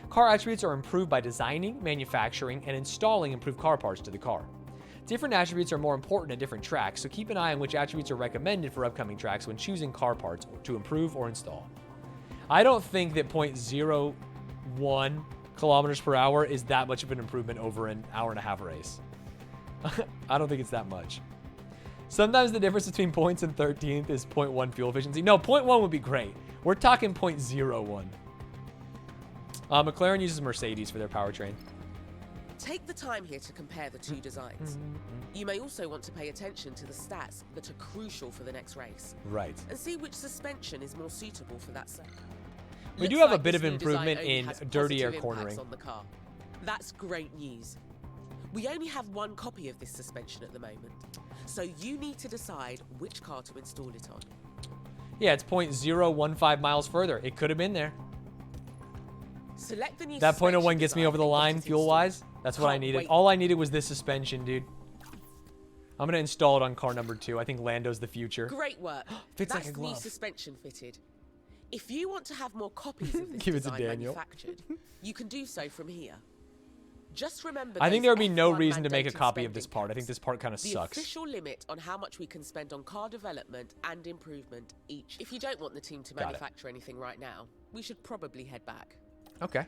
Car attributes are improved by designing, manufacturing, and installing improved car parts to the car. Different attributes are more important at different tracks, so keep an eye on which attributes are recommended for upcoming tracks when choosing car parts to improve or install. I don't think that 0.01 kilometers per hour is that much of an improvement over an hour-and-a-half race. I don't think it's that much. Sometimes the difference between points and 13th is 0.1 fuel efficiency. No, 0.1 would be great. We're talking 0.01. McLaren uses Mercedes for their powertrain. Take the time here to compare the 2 designs. You may also want to pay attention to the stats that are crucial for the next race. Right. And see which suspension is more suitable for that setup. We do Looks have a like bit this of new design improvement only in has dirty air positive cornering. impacts on the car. That's great news. We only have 1 copy of this suspension at the moment, so you need to decide which car to install it on. Yeah, it's 0.015 miles further. It could have been there. Select the new That suspension 0.01 gets me design over the and get line it fuel-wise. installed. That's what I Can't needed. wait. All I needed was this suspension, dude. I'm going to install it on car number 2. I think Lando's the future. Great work. Fits like That's a the new glove. suspension fitted. If you want to have more copies of this Give it to design Daniel. manufactured, you can do so from here. Just remember, I think those there would be no F1 reason to make a mandated copy of this spending part. I think caps. this part kind of The sucks. official limit on how much we can spend on car development and improvement each. If you don't want the team to Got it. manufacture anything right now, we should probably head back. Okay.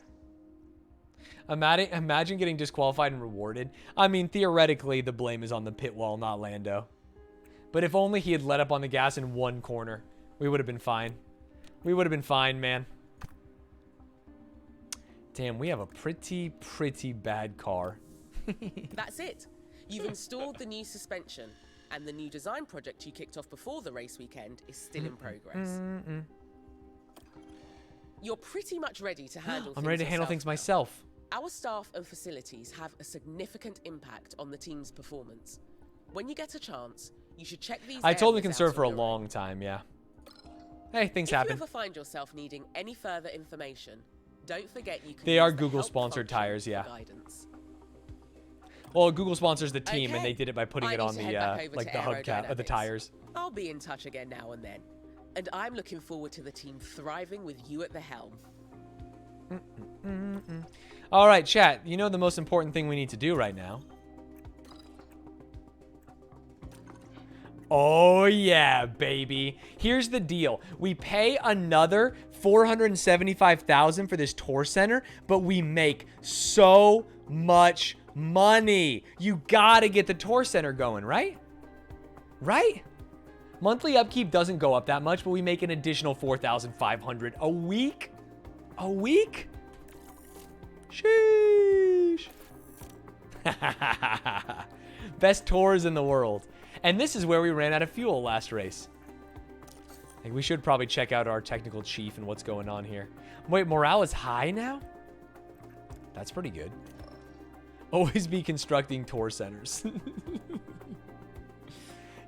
Imagine getting disqualified and rewarded. I mean, theoretically, the blame is on the pit wall, not Lando. But if only he had let up on the gas in 1 corner, we would have been fine. We would have been fine, man. Damn, we have a pretty bad car. That's it. You've installed the new suspension, and the new design project you kicked off before the race weekend is still in progress. You're pretty much ready to handle I'm ready to handle things myself. Our staff and facilities have a significant impact on the team's performance. When you get a chance, you should check these I told him to areas conserve out for a on your own. long time, yeah. Hey, things If you happen. ever find yourself needing any further information, don't forget you can They use are the Google-sponsored help function tires, for yeah. guidance. Well, Google sponsors the team, and Okay. they did it by putting I it need on to the head back over like to the hubcap of the aerodynamics. tires. I'll be in touch again now and then, and I'm looking forward to the team thriving with you at the helm. All right, chat. You know the most important thing we need to do right now. Oh, yeah, baby. Here's the deal. We pay another $475,000 for this tour center, but we make so much money. You gotta get the tour center going, right? Right? Monthly upkeep doesn't go up that much, but we make an additional $4,500 a week. A week? Sheesh. Best tours in the world. And this is where we ran out of fuel last race. Like, we should probably check out our technical chief and what's going on here. Wait, morale is high now? That's pretty good. Always be constructing tour centers.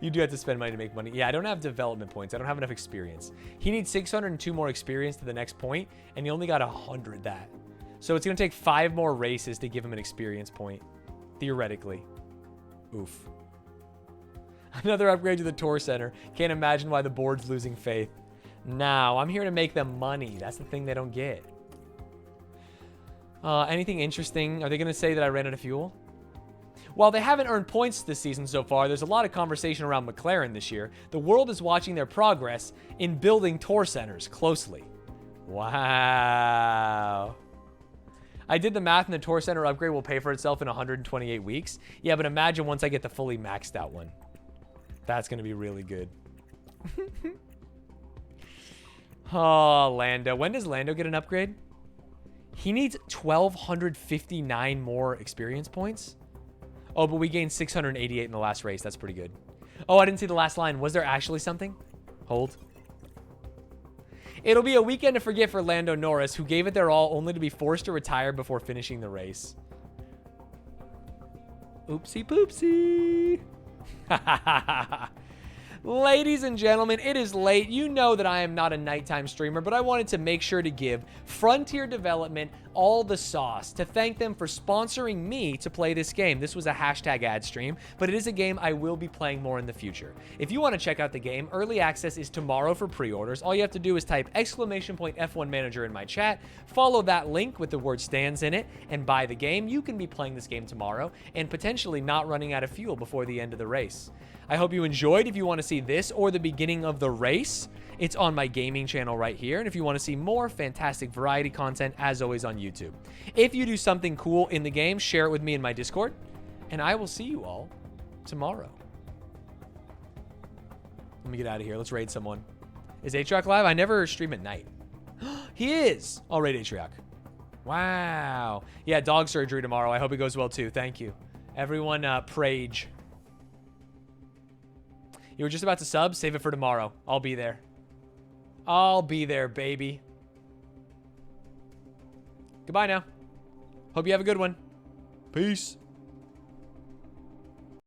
You do have to spend money to make money. Yeah, I don't have development points. I don't have enough experience. He needs 602 more experience to the next point, and he only got 100 that. So it's going to take 5 more races to give him an experience point, theoretically. Oof. Another upgrade to the tour center. Can't imagine why the board's losing faith. Now, I'm here to make them money. That's the thing they don't get. Anything interesting? Are they going to say that I ran out of fuel? While they haven't earned points this season so far, there's a lot of conversation around McLaren this year. The world is watching their progress in building tour centers closely. Wow. I did the math, and the tour center upgrade will pay for itself in 128 weeks. Yeah, but imagine once I get the fully maxed out one. That's going to be really good. Oh, Lando. When does Lando get an upgrade? He needs 1,259 more experience points. Oh, but we gained 688 in the last race. That's pretty good. Oh, I didn't see the last line. Was there actually something? Hold. It'll be a weekend to forget for Lando Norris, who gave it their all only to be forced to retire before finishing the race. Oopsie poopsie. Ladies and gentlemen, it is late. You know that I am not a nighttime streamer, but I wanted to make sure to give Frontier Development all the sauce to thank them for sponsoring me to play this game. This was a hashtag ad stream, but it is a game I will be playing more in the future. If you want to check out the game, early access is tomorrow for pre-orders. All you have to do is type !F1 Manager in my chat, follow that link with the word Stanz in it, and buy the game. You can be playing this game tomorrow and potentially not running out of fuel before the end of the race. I hope you enjoyed. If you want to see this or the beginning of the race, it's on my gaming channel right here. And if you want to see more fantastic variety content, as always, on YouTube. If you do something cool in the game, share it with me in my Discord. And I will see you all tomorrow. Let me get out of here. Let's raid someone. Is Atrioc live? I never stream at night. He is. I'll raid Atrioc. Wow. Yeah, dog surgery tomorrow. I hope it goes well too. Thank you. Everyone, Prage. You were just about to sub? Save it for tomorrow. I'll be there. I'll be there, baby. Goodbye now. Hope you have a good one. Peace.